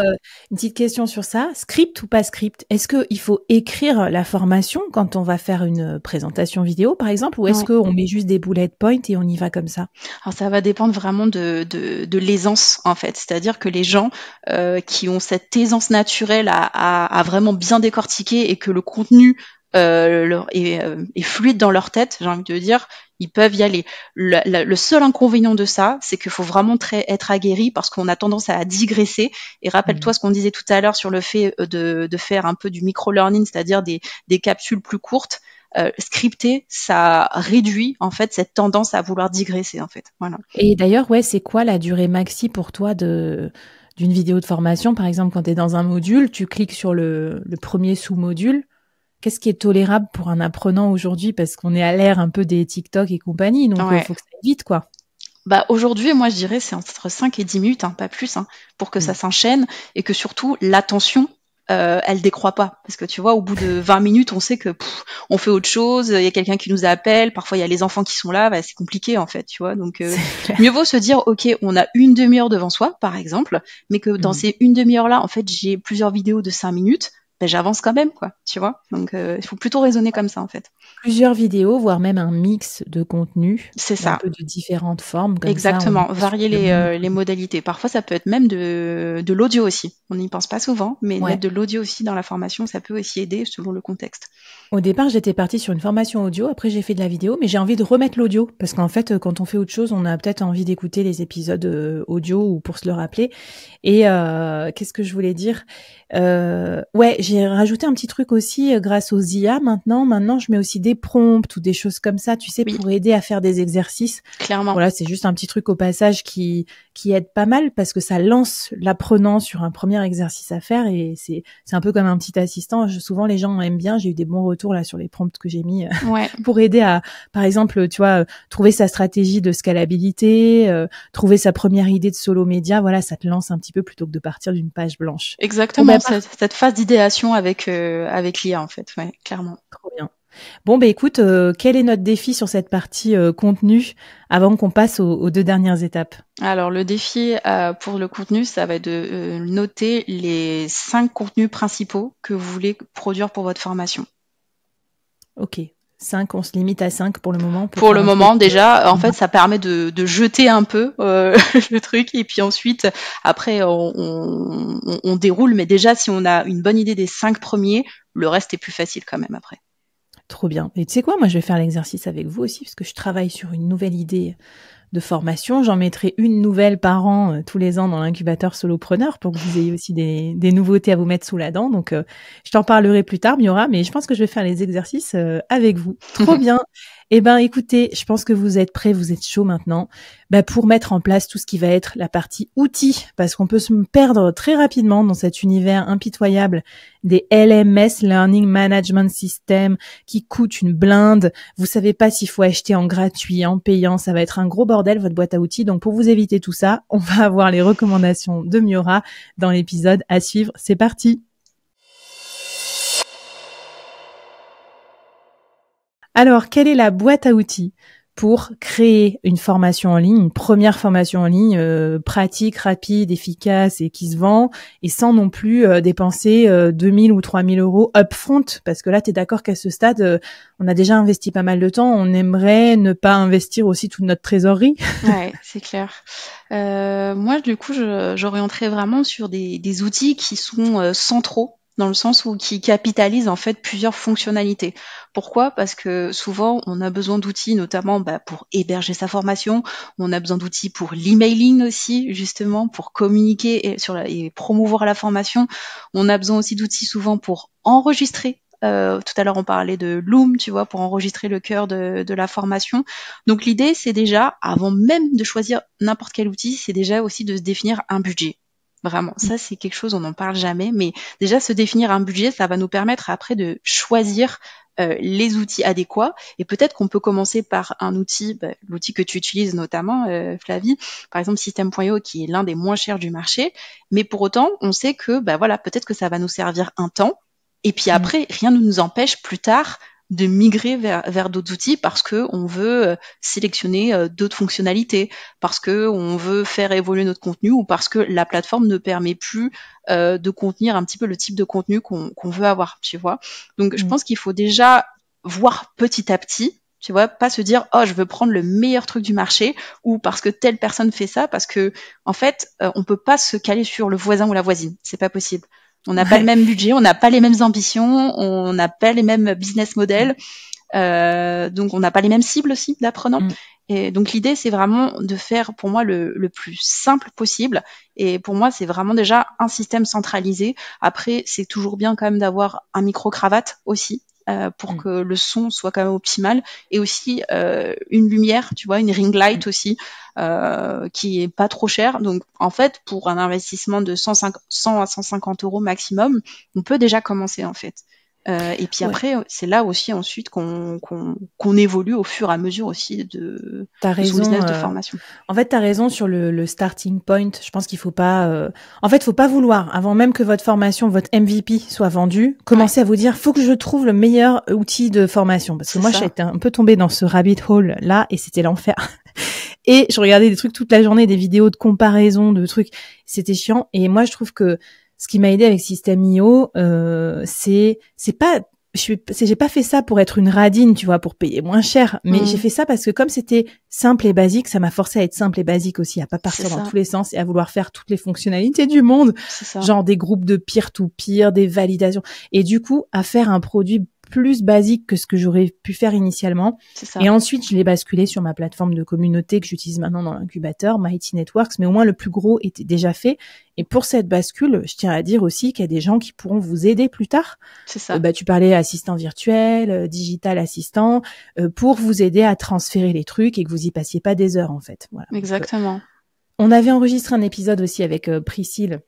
une petite question sur ça, script ou pas script? Est-ce qu'il faut écrire la formation quand on va faire une présentation vidéo, par exemple, ou est-ce Ouais. qu'on met juste des bullet points et on y va comme ça? Alors ça va dépendre vraiment de l'aisance en fait, c'est-à-dire que les gens qui ont cette aisance naturelle à vraiment bien décortiquer et que le contenu est fluide dans leur tête, j'ai envie de dire, ils peuvent y aller. Le seul inconvénient de ça, c'est qu'il faut vraiment être aguerri parce qu'on a tendance à digresser. Et Mmh. rappelle-toi ce qu'on disait tout à l'heure sur le fait de faire un peu du micro-learning, c'est-à-dire des capsules plus courtes scripté, ça réduit en fait cette tendance à vouloir digresser en fait. Voilà. Et d'ailleurs, ouais, c'est quoi la durée maxi pour toi d'une vidéo de formation? Par exemple, quand tu es dans un module, tu cliques sur le premier sous-module. Qu'est-ce qui est tolérable pour un apprenant aujourd'hui? Parce qu'on est à l'ère un peu des TikTok et compagnie, donc Ouais. faut que ça aille vite, quoi. Bah aujourd'hui, moi je dirais c'est entre 5 et 10 minutes, hein, pas plus, hein, pour que ça Mmh. s'enchaîne et que surtout l'attention elle décroît pas. Parce que tu vois, au bout de 20 minutes, on sait que on fait autre chose, il y a quelqu'un qui nous appelle, parfois il y a les enfants qui sont là, bah, c'est compliqué en fait, tu vois. Donc C'est clair. mieux vaut se dire, ok, on a une demi-heure devant soi, par exemple, mais que dans Mmh. ces une demi-heure-là, en fait, j'ai plusieurs vidéos de 5 minutes, ben, j'avance quand même, quoi, tu vois. Donc il faut plutôt raisonner comme ça en fait. Plusieurs vidéos, voire même un mix de contenus, C'est un ça. peu de différentes formes, comme ça, on Exactement, n'est pas sur varier le même. les modalités. Parfois, ça peut être même de l'audio aussi. On n'y pense pas souvent, mais Ouais. mettre de l'audio aussi dans la formation, ça peut aussi aider selon le contexte. Au départ, j'étais partie sur une formation audio. Après, j'ai fait de la vidéo, mais j'ai envie de remettre l'audio parce qu'en fait, quand on fait autre chose, on a peut-être envie d'écouter les épisodes audio ou pour se le rappeler. Et qu'est-ce que je voulais dire ouais, j'ai rajouté un petit truc aussi grâce aux IA. Maintenant, je mets aussi des prompts ou des choses comme ça, tu sais, Oui, pour aider à faire des exercices. clairement. Voilà, c'est juste un petit truc au passage qui aide pas mal parce que ça lance l'apprenant sur un premier exercice à faire et c'est un peu comme un petit assistant. Souvent les gens aiment bien, j'ai eu des bons retours là sur les prompts que j'ai mis Ouais. pour aider à, par exemple, tu vois, trouver sa stratégie de scalabilité, trouver sa première idée de solo média. Voilà, ça te lance un petit peu plutôt que de partir d'une page blanche. Exactement, Bon, cette phase d'idéation avec l'IA en fait, ouais, clairement. trop bien. Bon, écoute, quel est notre défi sur cette partie contenu avant qu'on passe aux 2 dernières étapes? Alors le défi pour le contenu, ça va être de noter les 5 contenus principaux que vous voulez produire pour votre formation. Ok. 5, on se limite à 5 pour le moment. Pour le moment, déjà, en fait, ça permet de jeter un peu le truc et puis ensuite, après, on déroule. Mais déjà, si on a une bonne idée des 5 premiers, le reste est plus facile quand même après. Trop bien. Et tu sais quoi, moi je vais faire l'exercice avec vous aussi parce que je travaille sur une nouvelle idée de formation. J'en mettrai une nouvelle par an tous les ans dans l'incubateur solopreneur pour que vous ayez aussi des nouveautés à vous mettre sous la dent. Donc je t'en parlerai plus tard, Miora, mais je pense que je vais faire les exercices avec vous. Trop bien. Eh ben écoutez, je pense que vous êtes prêts, vous êtes chaud maintenant pour mettre en place tout ce qui va être la partie outils, parce qu'on peut se perdre très rapidement dans cet univers impitoyable des LMS, Learning Management System, qui coûtent une blinde. Vous savez pas s'il faut acheter en gratuit, en payant, ça va être un gros bordel votre boîte à outils. Donc pour vous éviter tout ça, on va avoir les recommandations de Miora dans l'épisode à suivre. C'est parti. Alors, quelle est la boîte à outils pour créer une formation en ligne, une première formation en ligne pratique, rapide, efficace et qui se vend, et sans non plus dépenser 2000 ou 3000 euros upfront, parce que là, tu es d'accord qu'à ce stade, on a déjà investi pas mal de temps, on aimerait ne pas investir aussi toute notre trésorerie. Ouais, c'est clair. Moi, du coup, j'orienterais vraiment sur des outils qui sont centraux, dans le sens où qui capitalisent en fait plusieurs fonctionnalités. Pourquoi? Parce que souvent, on a besoin d'outils, notamment pour héberger sa formation. On a besoin d'outils pour l'emailing aussi, justement, pour communiquer et promouvoir la formation. On a besoin aussi d'outils souvent pour enregistrer. Tout à l'heure, on parlait de Loom, tu vois, pour enregistrer le cœur de la formation. Donc l'idée, c'est déjà, avant même de choisir n'importe quel outil, c'est déjà aussi de se définir un budget. Vraiment, ça c'est quelque chose, on n'en parle jamais, mais déjà se définir un budget, ça va nous permettre après de choisir les outils adéquats. Et peut-être qu'on peut commencer par un outil, l'outil que tu utilises notamment, Flavie, par exemple System.io, qui est l'un des moins chers du marché. Mais pour autant, on sait que voilà, peut-être que ça va nous servir un temps. Et puis après, rien ne nous empêche plus tard de migrer vers d'autres outils parce que on veut sélectionner d'autres fonctionnalités, parce que on veut faire évoluer notre contenu ou parce que la plateforme ne permet plus de contenir un petit peu le type de contenu qu'on veut avoir, tu vois. Donc je pense qu'il faut déjà voir petit à petit, tu vois, pas se dire oh je veux prendre le meilleur truc du marché ou parce que telle personne fait ça, parce que en fait on peut pas se caler sur le voisin ou la voisine, c'est pas possible. On n'a pas le même budget, on n'a pas les mêmes ambitions, on n'a pas les mêmes business models, donc on n'a pas les mêmes cibles aussi d'apprenants. Et donc l'idée, c'est vraiment de faire pour moi le plus simple possible. Et pour moi, c'est vraiment déjà un système centralisé. Après, c'est toujours bien quand même d'avoir un micro-cravate aussi. Pour que le son soit quand même optimal, et aussi une lumière, tu vois, une ring light aussi, qui est pas trop chère. Donc en fait, pour un investissement de 100 à 150 euros maximum, on peut déjà commencer en fait. Et puis après, c'est là aussi ensuite qu'on évolue au fur et à mesure aussi de son business de formation. En fait, t'as raison sur le starting point. Je pense qu'il faut pas. En fait, faut pas vouloir avant même que votre formation, votre MVP soit vendue, commencer à vous dire faut que je trouve le meilleur outil de formation. Parce que moi, j'étais un peu tombée dans ce rabbit hole là et c'était l'enfer. Et je regardais des trucs toute la journée, des vidéos de comparaison, de trucs. C'était chiant. Et moi, je trouve que ce qui m'a aidé avec System.io, c'est pas, j'ai pas fait ça pour être une radine, tu vois, pour payer moins cher, mais j'ai fait ça parce que comme c'était simple et basique, ça m'a forcé à être simple et basique aussi, à pas partir dans tous les sens et à vouloir faire toutes les fonctionnalités du monde, genre des groupes de peer-to-peer, des validations, et du coup à faire un produit plus basique que ce que j'aurais pu faire initialement. C'est ça. Et ensuite, je l'ai basculé sur ma plateforme de communauté que j'utilise maintenant dans l'incubateur, Mighty Networks, mais au moins le plus gros était déjà fait. Et pour cette bascule, je tiens à dire aussi qu'il y a des gens qui pourront vous aider plus tard. C'est ça. Tu parlais assistant virtuel, digital assistant, pour vous aider à transférer les trucs et que vous y passiez pas des heures en fait. Voilà. Exactement. Donc, on avait enregistré un épisode aussi avec Priscille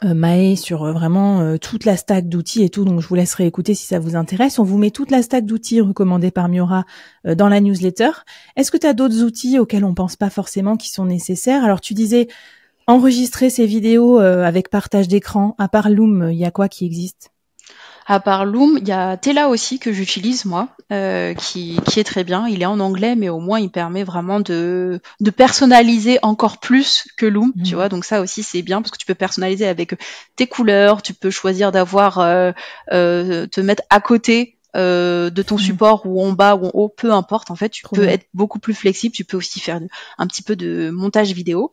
Maé sur vraiment toute la stack d'outils et tout, donc je vous laisserai écouter si ça vous intéresse. On vous met toute la stack d'outils recommandés par Miura dans la newsletter. Est-ce que tu as d'autres outils auxquels on pense pas forcément qui sont nécessaires? Alors tu disais enregistrer ces vidéos avec partage d'écran. À part Loom, il y a quoi qui existe? À part Loom, il y a Tela aussi que j'utilise moi, qui est très bien. Il est en anglais, mais au moins il permet vraiment de personnaliser encore plus que Loom, tu vois. Donc ça aussi c'est bien parce que tu peux personnaliser avec tes couleurs, tu peux choisir d'avoir te mettre à côté de ton support ou en bas ou en haut, peu importe. En fait, tu peux être beaucoup plus flexible. Tu peux aussi faire un petit peu de montage vidéo.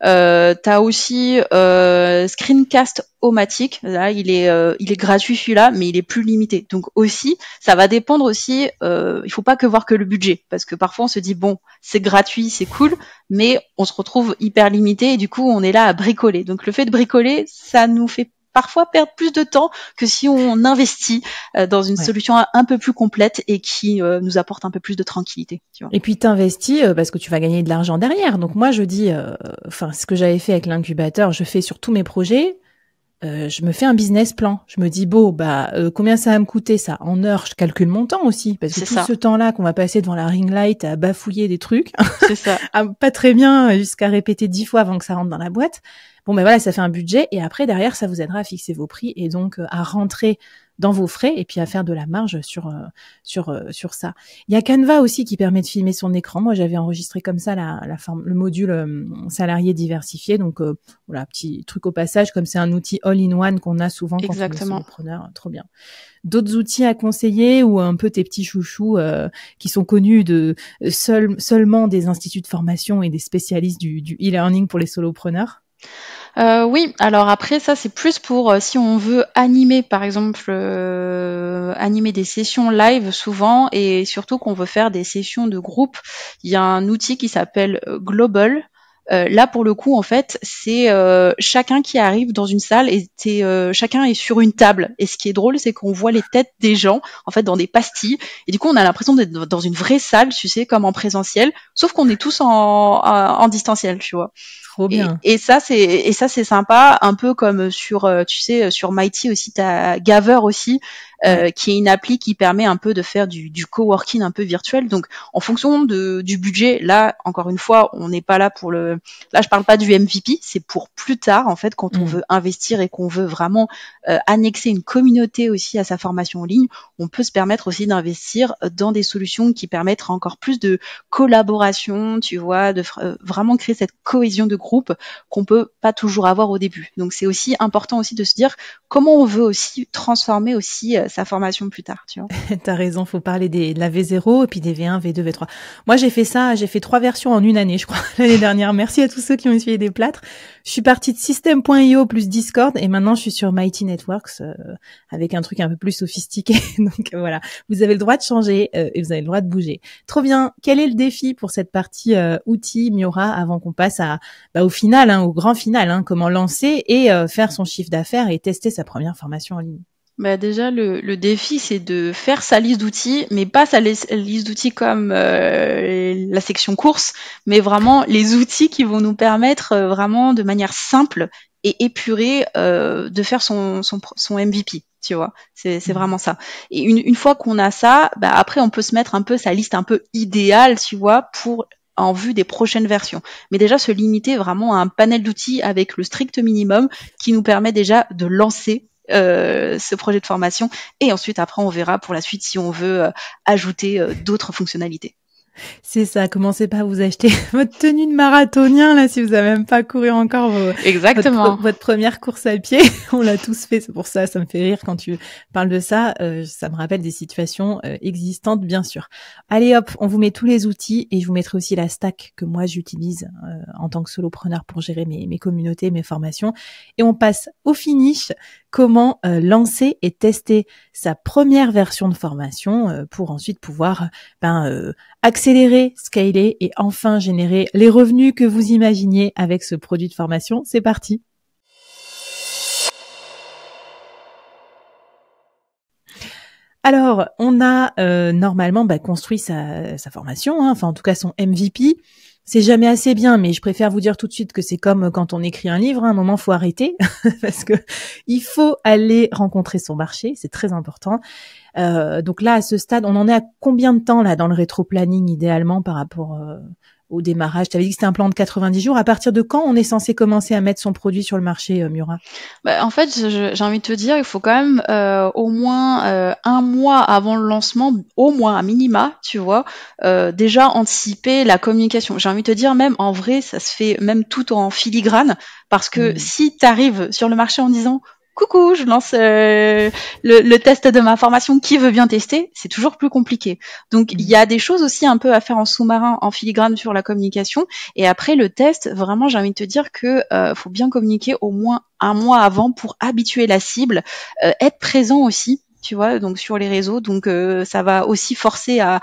T'as aussi Screencast-O-Matic. Là, il est gratuit celui-là, mais il est plus limité. Donc aussi, ça va dépendre aussi. Il faut pas que voir que le budget, parce que parfois on se dit bon, c'est gratuit, c'est cool, mais on se retrouve hyper limité et du coup on est là à bricoler. Donc le fait de bricoler, ça nous fait parfois perdre plus de temps que si on investit dans une solution un peu plus complète et qui nous apporte un peu plus de tranquillité. Tu vois. Et puis t'investis parce que tu vas gagner de l'argent derrière. Donc moi je dis, ce que j'avais fait avec l'incubateur, je fais sur tous mes projets. Je me fais un business plan. Je me dis combien ça va me coûter ça en heures. Je calcule mon temps aussi parce que ce temps-là qu'on va passer devant la ring light à bafouiller des trucs, c'est ça. Pas très bien jusqu'à répéter 10 fois avant que ça rentre dans la boîte. Bon voilà, ça fait un budget et après derrière ça vous aidera à fixer vos prix et donc à rentrer dans vos frais et puis à faire de la marge sur ça. Il y a Canva aussi qui permet de filmer son écran. Moi, j'avais enregistré comme ça le module salarié diversifié. Donc voilà, petit truc au passage, comme c'est un outil all-in-one qu'on a souvent quand on est solopreneur. Trop bien. D'autres outils à conseiller ou un peu tes petits chouchous qui sont connus de seulement des instituts de formation et des spécialistes du e-learning pour les solopreneurs? Oui, alors après ça c'est plus pour si on veut animer par exemple animer des sessions live souvent et surtout qu'on veut faire des sessions de groupe, il y a un outil qui s'appelle Global. Là pour le coup en fait c'est chacun qui arrive dans une salle et chacun est sur une table et ce qui est drôle c'est qu'on voit les têtes des gens en fait dans des pastilles et du coup on a l'impression d'être dans une vraie salle, tu sais, comme en présentiel, sauf qu'on est tous en distanciel, tu vois. Trop bien. Et ça c'est sympa, un peu comme sur tu sais sur Mighty aussi t'as Gaver aussi qui est une appli qui permet un peu de faire du coworking un peu virtuel. Donc en fonction du budget, là encore une fois on n'est pas là pour là je parle pas du MVP, c'est pour plus tard en fait quand on veut investir et qu'on veut vraiment annexer une communauté aussi à sa formation en ligne, on peut se permettre aussi d'investir dans des solutions qui permettent encore plus de collaboration, tu vois, de vraiment créer cette cohésion de groupe qu'on peut pas toujours avoir au début. Donc c'est aussi important aussi de se dire comment on veut aussi transformer aussi sa formation plus tard, tu vois. T'as raison, faut parler de la V0 et puis des V1, V2, V3. Moi, j'ai fait 3 versions en une année, je crois, l'année dernière. Merci à tous ceux qui ont essuyé des plâtres. Je suis partie de System.io plus Discord et maintenant je suis sur Mighty Networks avec un truc un peu plus sophistiqué. Donc voilà, vous avez le droit de changer et vous avez le droit de bouger. Trop bien. Quel est le défi pour cette partie outils Miura avant qu'on passe au final, au grand final, comment lancer et faire son chiffre d'affaires et tester sa première formation en ligne? Déjà, le défi, c'est de faire sa liste d'outils, mais pas sa liste d'outils comme la section courses, mais vraiment les outils qui vont nous permettre vraiment de manière simple et épurée de faire son MVP. Tu vois, c'est vraiment ça. Et une fois qu'on a ça, après on peut se mettre un peu sa liste un peu idéale, tu vois, en vue des prochaines versions. Mais déjà se limiter vraiment à un panel d'outils avec le strict minimum qui nous permet déjà de lancer ce projet de formation et ensuite après on verra pour la suite si on veut ajouter d'autres fonctionnalités. C'est ça, commencez pas à vous acheter votre tenue de marathonien là si vous avez même pas couru encore Exactement. votre première course à pied. On l'a tous fait, c'est pour ça me fait rire quand tu parles de ça. Ça me rappelle des situations existantes bien sûr. Allez hop, on vous met tous les outils et je vous mettrai aussi la stack que moi j'utilise en tant que solopreneur pour gérer mes communautés, mes formations. Et on passe au finish. Comment lancer et tester sa première version de formation pour ensuite pouvoir accélérer, scaler et enfin générer les revenus que vous imaginiez avec ce produit de formation. C'est parti. Alors, on a normalement construit sa formation, enfin en tout cas son MVP. C'est jamais assez bien, mais je préfère vous dire tout de suite que c'est comme quand on écrit un livre, à un moment faut arrêter parce que il faut aller rencontrer son marché, c'est très important. Donc là, à ce stade, on en est à combien de temps là dans le rétro-planning idéalement par rapport au démarrage? Tu avais dit que c'était un plan de 90 jours. À partir de quand on est censé commencer à mettre son produit sur le marché, Murat? En fait, j'ai envie de te dire, il faut quand même au moins un mois avant le lancement, au moins à minima, tu vois, déjà anticiper la communication. J'ai envie de te dire, même en vrai, ça se fait même tout en filigrane, parce que si tu arrives sur le marché en disant coucou, je lance le test de ma formation, qui veut bien tester? C'est toujours plus compliqué. Donc, il y a des choses aussi un peu à faire en sous-marin, en filigrane sur la communication. Et après, le test, vraiment, j'ai envie de te dire que faut bien communiquer au moins un mois avant pour habituer la cible, être présent aussi. Tu vois, donc sur les réseaux, donc ça va aussi forcer à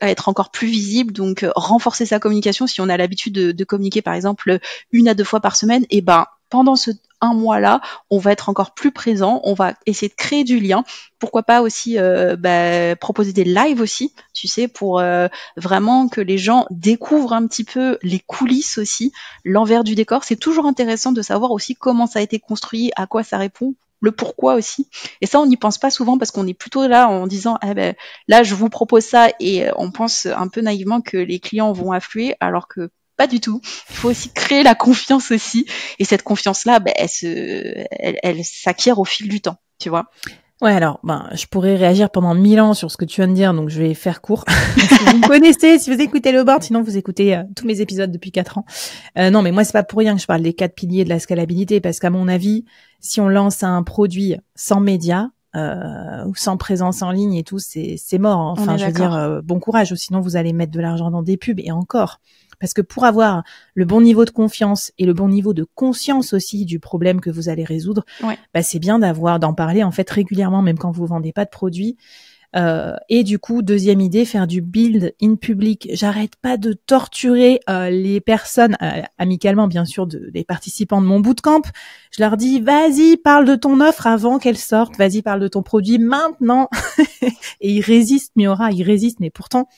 être encore plus visible, donc renforcer sa communication. Si on a l'habitude de communiquer, par exemple, 1 à 2 fois par semaine, et pendant ce un mois-là, on va être encore plus présent, on va essayer de créer du lien. Pourquoi pas aussi proposer des lives aussi, tu sais, pour vraiment que les gens découvrent un petit peu les coulisses aussi, l'envers du décor. C'est toujours intéressant de savoir aussi comment ça a été construit, à quoi ça répond, le pourquoi aussi. Et ça, on n'y pense pas souvent parce qu'on est plutôt là en disant là, je vous propose ça, et on pense un peu naïvement que les clients vont affluer, alors que pas du tout. Il faut aussi créer la confiance aussi. Et cette confiance-là, elle s'acquiert au fil du temps, tu vois. Ouais, alors, je pourrais réagir pendant 1000 ans sur ce que tu viens de dire, donc je vais faire court. Si vous me connaissez, si vous écoutez le board, sinon vous écoutez tous mes épisodes depuis 4 ans. Non, mais moi, c'est pas pour rien que je parle des 4 piliers de la scalabilité, parce qu'à mon avis, si on lance un produit sans médias, ou sans présence en ligne et tout, c'est mort. Enfin, je veux dire, bon courage, ou sinon vous allez mettre de l'argent dans des pubs, et encore. Parce que pour avoir le bon niveau de confiance et le bon niveau de conscience aussi du problème que vous allez résoudre, c'est bien d'en parler en fait régulièrement, même quand vous vendez pas de produits. Et du coup, deuxième idée, faire du build in public. J'arrête pas de torturer les personnes, amicalement bien sûr, les participants de mon bootcamp. Je leur dis, vas-y, parle de ton offre avant qu'elle sorte. Vas-y, parle de ton produit maintenant. Et ils résistent, Miora, ils résistent. Mais pourtant,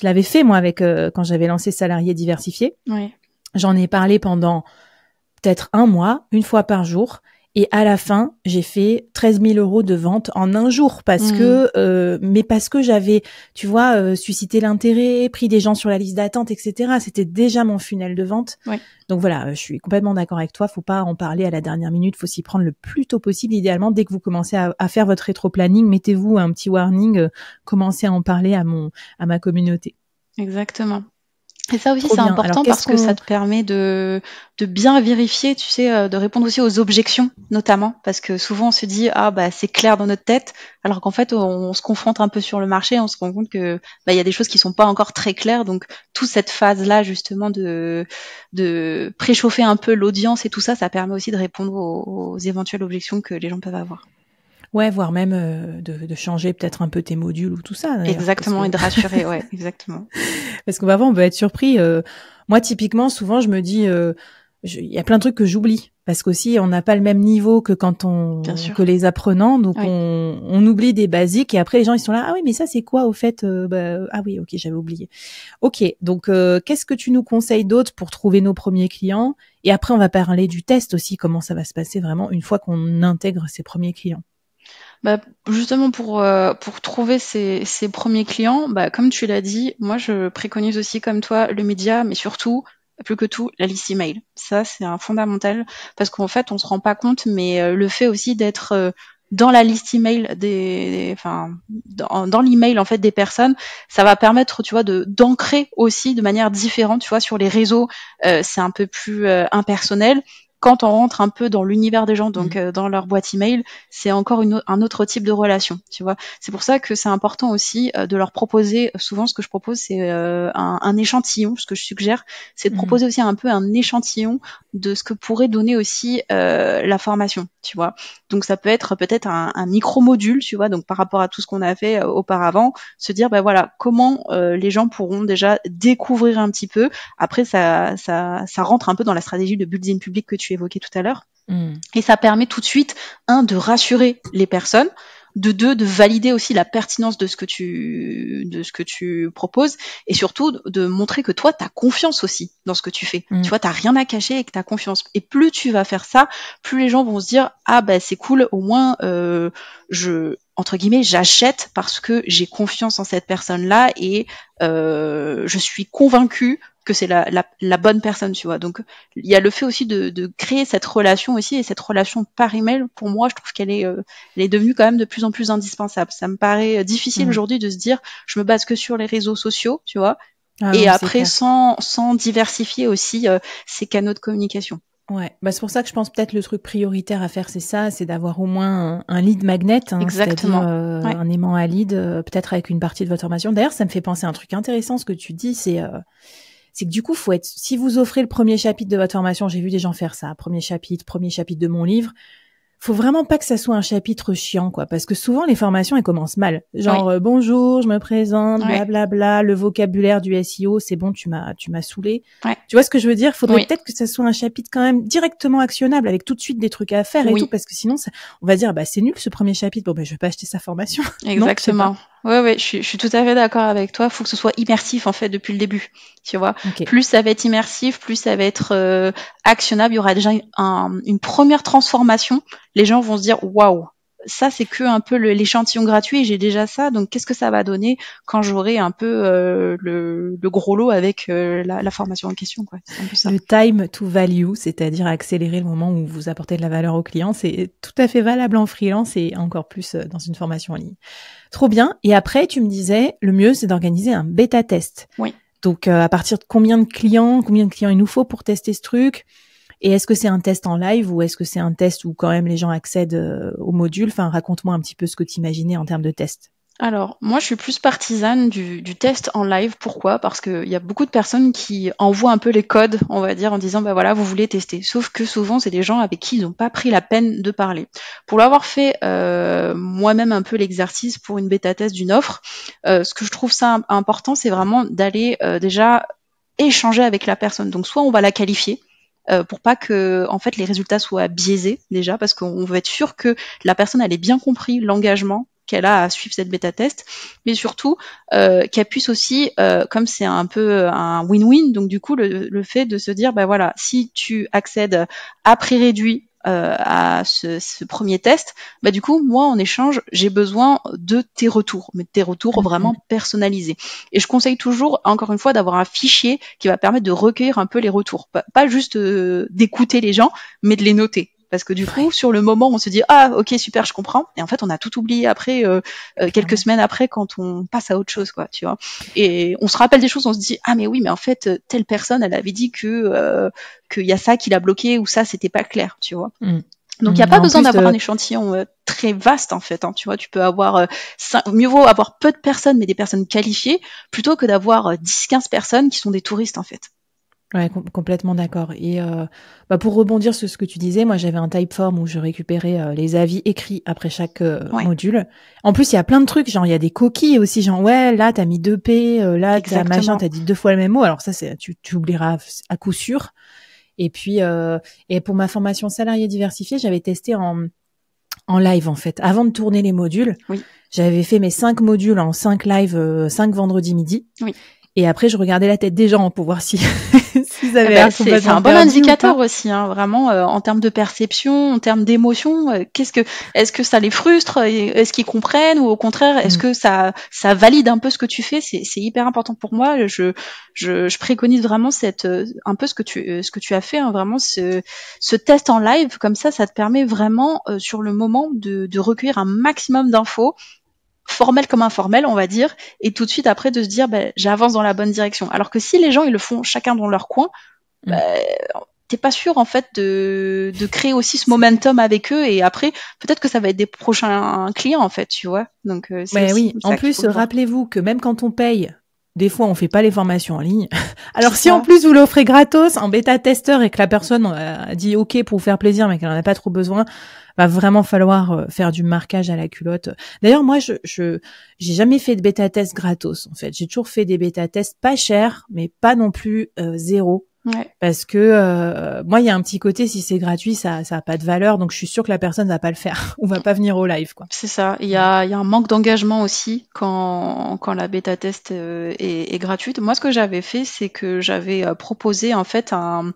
je l'avais fait, moi, avec quand j'avais lancé Salariés Diversifiés. Oui. J'en ai parlé pendant peut-être 1 mois, 1 fois par jour. Et à la fin, j'ai fait 13 000 € de vente en 1 jour parce que j'avais, tu vois, suscité l'intérêt, pris des gens sur la liste d'attente, etc. C'était déjà mon funnel de vente. Ouais. Donc voilà, je suis complètement d'accord avec toi. Faut pas en parler à la dernière minute. Faut s'y prendre le plus tôt possible. Idéalement, dès que vous commencez à faire votre rétro-planning, mettez-vous un petit warning, commencez à en parler à ma communauté. Exactement. Et ça aussi, c'est important parce que ça te permet de bien vérifier, tu sais, de répondre aussi aux objections, notamment, parce que souvent on se dit c'est clair dans notre tête, alors qu'en fait on se confronte un peu sur le marché, on se rend compte que il y a des choses qui sont pas encore très claires, donc toute cette phase-là justement de préchauffer un peu l'audience et tout ça, ça permet aussi de répondre aux éventuelles objections que les gens peuvent avoir. Ouais, voire même de changer peut-être un peu tes modules ou tout ça. Exactement, et de rassurer, ouais, exactement. Parce que on peut être surpris. Moi, typiquement, souvent, je me dis, il y a plein de trucs que j'oublie. Parce qu'aussi, on n'a pas le même niveau que que les apprenants. Donc, on oublie des basiques. Et après, les gens, ils sont là, ah oui, mais ça, c'est quoi, au fait? Ah oui, ok, j'avais oublié. Ok, donc, qu'est-ce que tu nous conseilles d'autre pour trouver nos premiers clients? Et après, on va parler du test aussi, comment ça va se passer vraiment une fois qu'on intègre ces premiers clients. Justement pour trouver ces premiers clients, comme tu l'as dit, moi je préconise aussi comme toi le média, mais surtout, plus que tout, la liste email. Ça, c'est un fondamental parce qu'en fait, on se rend pas compte, mais le fait aussi d'être dans la liste email dans l'email en fait des personnes, ça va permettre, tu vois, d'ancrer aussi de manière différente, tu vois, sur les réseaux, c'est un peu plus impersonnel. Quand on rentre un peu dans l'univers des gens, donc dans leur boîte email, c'est encore un autre type de relation, tu vois. C'est pour ça que c'est important aussi de leur proposer, souvent ce que je propose, c'est un échantillon. Ce que je suggère, c'est de proposer aussi un peu un échantillon de ce que pourrait donner aussi la formation, tu vois. Donc ça peut être peut-être un micro-module, tu vois, donc par rapport à tout ce qu'on a fait auparavant, se dire, voilà, comment les gens pourront déjà découvrir un petit peu. Après, ça rentre un peu dans la stratégie de building public que tu évoquais tout à l'heure. Et ça permet tout de suite, de rassurer les personnes, de valider aussi la pertinence de ce que tu proposes, et surtout de montrer que toi, tu as confiance aussi dans ce que tu fais. Tu vois, tu n'as rien à cacher et que tu as confiance. Et plus tu vas faire ça, plus les gens vont se dire, c'est cool, au moins, entre guillemets, j'achète parce que j'ai confiance en cette personne-là et je suis convaincue que c'est la bonne personne, tu vois. Donc, il y a le fait aussi de créer cette relation aussi, et cette relation par email, pour moi, je trouve qu'elle est devenue quand même de plus en plus indispensable. Ça me paraît difficile aujourd'hui de se dire, je me base que sur les réseaux sociaux, tu vois, et après, sans diversifier aussi ces canaux de communication. Ouais, c'est pour ça que je pense peut-être le truc prioritaire à faire, c'est ça, c'est d'avoir au moins un lead magnet, Exactement. C'est-à-dire un aimant à lead, peut-être avec une partie de votre formation. D'ailleurs, ça me fait penser à un truc intéressant, ce que tu dis, c'est que du coup, si vous offrez le premier chapitre de votre formation, j'ai vu des gens faire ça, premier chapitre de mon livre, faut vraiment pas que ça soit un chapitre chiant, quoi, parce que souvent les formations elles commencent mal, genre bonjour, je me présente, blablabla, le vocabulaire du SEO, c'est bon, tu m'as saoulé. Tu vois ce que je veux dire? Faudrait peut-être que ça soit un chapitre quand même directement actionnable, avec tout de suite des trucs à faire et tout, parce que sinon on va dire c'est nul ce premier chapitre, bon je vais pas acheter sa formation. Exactement. Ouais, je suis tout à fait d'accord avec toi. Faut que ce soit immersif en fait depuis le début. Tu vois, plus ça va être immersif, plus ça va être actionnable. Il y aura déjà une première transformation. Les gens vont se dire waouh, ça c'est que un peu l'échantillon gratuit. Et j'ai déjà ça, donc qu'est-ce que ça va donner quand j'aurai un peu le gros lot avec la formation en question, quoi. C'est un peu ça. Le time to value, c'est-à-dire accélérer le moment où vous apportez de la valeur au client, c'est tout à fait valable en freelance et encore plus dans une formation en ligne. Trop bien. Et après, tu me disais, le mieux, c'est d'organiser un bêta test. Oui. Donc, à partir de combien de clients il nous faut pour tester ce truc? Et est-ce que c'est un test en live ou est-ce que c'est un test où quand même les gens accèdent au module? Enfin, raconte-moi un petit peu ce que tu imaginais en termes de test. Alors, moi, je suis plus partisane du test en live. Pourquoi? Parce qu'il y a beaucoup de personnes qui envoient un peu les codes, on va dire, en disant, voilà, vous voulez tester. Sauf que souvent, c'est des gens avec qui ils n'ont pas pris la peine de parler. Pour l'avoir fait moi-même un peu l'exercice pour une bêta test d'une offre, ce que je trouve ça important, c'est vraiment d'aller déjà échanger avec la personne. Donc, soit on va la qualifier, pour pas que en fait les résultats soient biaisés déjà, parce qu'on veut être sûr que la personne elle ait bien compris l'engagement qu'elle a à suivre cette bêta test, mais surtout qu'elle puisse aussi, comme c'est un peu un win-win, donc du coup le fait de se dire voilà, si tu accèdes à prix réduit à ce premier test, du coup moi en échange j'ai besoin de tes retours, mais de tes retours vraiment personnalisés. Et je conseille toujours, encore une fois, d'avoir un fichier qui va permettre de recueillir un peu les retours, pas juste d'écouter les gens, mais de les noter. Parce que du coup, sur le moment, on se dit ok, super, je comprends. Et en fait, on a tout oublié après, quelques semaines après, quand on passe à autre chose, quoi, tu vois. Et on se rappelle des choses, on se dit mais oui, mais en fait, telle personne, elle avait dit que qu'il y a ça qui l'a bloqué ou ça, c'était pas clair, tu vois. Donc il n'y a pas besoin d'avoir un échantillon très vaste en fait. Tu vois, tu peux avoir mieux vaut avoir peu de personnes, mais des personnes qualifiées, plutôt que d'avoir 10-15 personnes qui sont des touristes en fait. Ouais, complètement d'accord. Et pour rebondir sur ce que tu disais, moi j'avais un Typeform où je récupérais les avis écrits après chaque module. En plus, il y a plein de trucs, genre il y a des coquilles aussi, genre là t'as mis 2P, là t'as machin, t'as dit 2 fois le même mot. Alors ça tu oublieras à coup sûr. Et puis et pour ma formation salarié diversifié, j'avais testé en live en fait. Avant de tourner les modules, j'avais fait mes 5 modules en 5 lives, 5 vendredis midi. Et après, je regardais la tête des gens pour voir si Si vous avez l'air C'est complètement un bon perdu ou indicateur pas. aussi, hein, vraiment en termes de perception, en termes d'émotion. Est-ce que ça les frustre? Est-ce qu'ils comprennent ou au contraire, est-ce Mm. que ça valide un peu ce que tu fais? C'est hyper important pour moi. Je préconise vraiment un peu ce que tu as fait, hein, vraiment ce test en live. Comme ça te permet vraiment sur le moment de recueillir un maximum d'infos formel comme informel, on va dire, et tout de suite après de se dire, j'avance dans la bonne direction. Alors que si les gens ils le font chacun dans leur coin, bah, Mm. t'es pas sûr en fait de créer aussi ce momentum avec eux, et après peut-être que ça va être des prochains clients en fait, tu vois. Donc c'est Ben aussi oui, en ça qu'il faut plus, le voir. rappelez-vous que même quand on paye, des fois, on fait pas les formations en ligne. Alors, C'est si en ça. plus vous l'offrez gratos en bêta-testeur et que la personne a dit OK pour vous faire plaisir, mais qu'elle en a pas trop besoin, va vraiment falloir faire du marquage à la culotte. D'ailleurs, moi, j'ai jamais fait de bêta-test gratos, en fait. J'ai toujours fait des bêta-tests pas chers, mais pas non plus zéro. Ouais. Parce que moi, il y a un petit côté, si c'est gratuit, ça a pas de valeur, donc je suis sûre que la personne va pas le faire ou va pas venir au live, quoi. C'est ça. Il y a un manque d'engagement aussi quand la bêta test est gratuite. Moi, ce que j'avais fait, c'est que j'avais proposé en fait un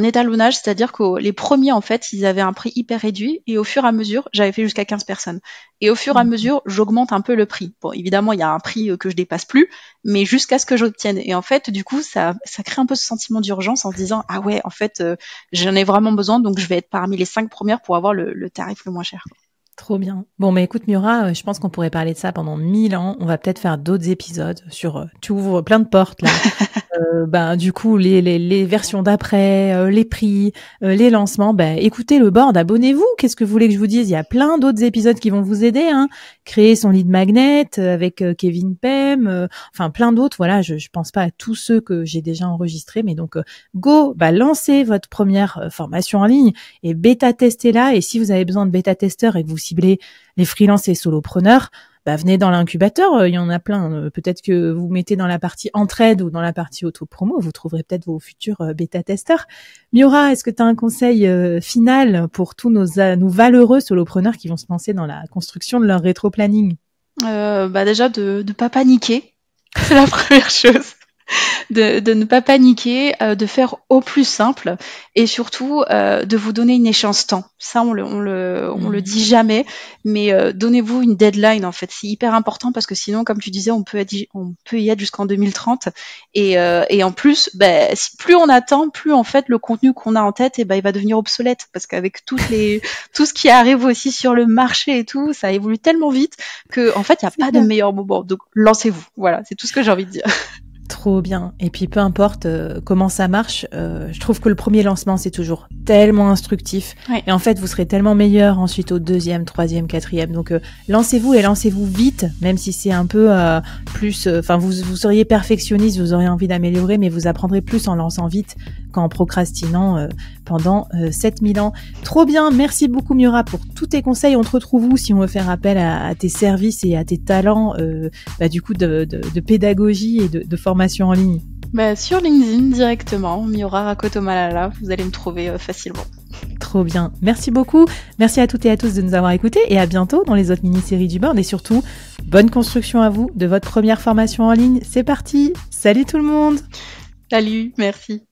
étalonnage, c'est-à-dire que les premiers en fait, ils avaient un prix hyper réduit, et au fur et à mesure, j'avais fait jusqu'à 15 personnes. Et au fur et à Mhm. mesure, j'augmente un peu le prix. Bon, évidemment, il y a un prix que je dépasse plus, mais jusqu'à ce que j'obtienne. Et en fait, du coup, ça crée un peu ce sentiment d'urgence en se disant, ah ouais, en fait, j'en ai vraiment besoin, donc je vais être parmi les 5 premières pour avoir le tarif le moins cher. Trop bien. Bon, mais écoute, Miura, je pense qu'on pourrait parler de ça pendant 1000 ans. On va peut-être faire d'autres épisodes sur, tu ouvres plein de portes, là. Du coup, les versions d'après, les prix, les lancements, écoutez le board, abonnez-vous. Qu'est-ce que vous voulez que je vous dise? Il y a plein d'autres épisodes qui vont vous aider, hein. Créer son lead magnet avec Kevin Pem, enfin plein d'autres. Voilà, je pense pas à tous ceux que j'ai déjà enregistrés, mais donc go, lancez votre première formation en ligne et bêta-testez-la. Et si vous avez besoin de bêta-testeurs et que vous ciblez les freelances et solopreneurs, venez dans l'incubateur, il y en a plein. Peut-être que vous mettez dans la partie entraide ou dans la partie auto-promo, vous trouverez peut-être vos futurs bêta-testeurs. Miura, est-ce que tu as un conseil final pour tous nos valeureux solopreneurs qui vont se lancer dans la construction de leur rétro-planning? Déjà de ne pas paniquer, c'est la première chose. De ne pas paniquer, de faire au plus simple, et surtout de vous donner une échéance temps. Ça, on le dit jamais, mais donnez-vous une deadline en fait. C'est hyper important parce que sinon, comme tu disais, on peut y être jusqu'en 2030, et en plus, plus on attend, plus en fait le contenu qu'on a en tête, il va devenir obsolète, parce qu'avec tout ce qui arrive aussi sur le marché et tout, ça évolue tellement vite que en fait, il n'y a pas de meilleur moment. Donc lancez-vous. Voilà, c'est tout ce que j'ai envie de dire. Trop bien. Et puis peu importe comment ça marche, je trouve que le premier lancement c'est toujours tellement instructif. Ouais. Et en fait vous serez tellement meilleur ensuite au deuxième, troisième, quatrième. Donc lancez-vous et lancez-vous vite, même si c'est un peu plus. Enfin vous seriez perfectionniste, vous auriez envie d'améliorer, mais vous apprendrez plus en lançant vite qu'en procrastinant pendant 7000 ans. Trop bien. Merci beaucoup Miura pour tous tes conseils. On te retrouve où si on veut faire appel à tes services et à tes talents du coup de pédagogie et de formation en ligne? Sur LinkedIn directement, Miura Rakoto Malala, vous allez me trouver facilement. Trop bien. Merci beaucoup. Merci à toutes et à tous de nous avoir écoutés, et à bientôt dans les autres mini-séries du board, et surtout, bonne construction à vous de votre première formation en ligne. C'est parti. Salut tout le monde. Salut, merci.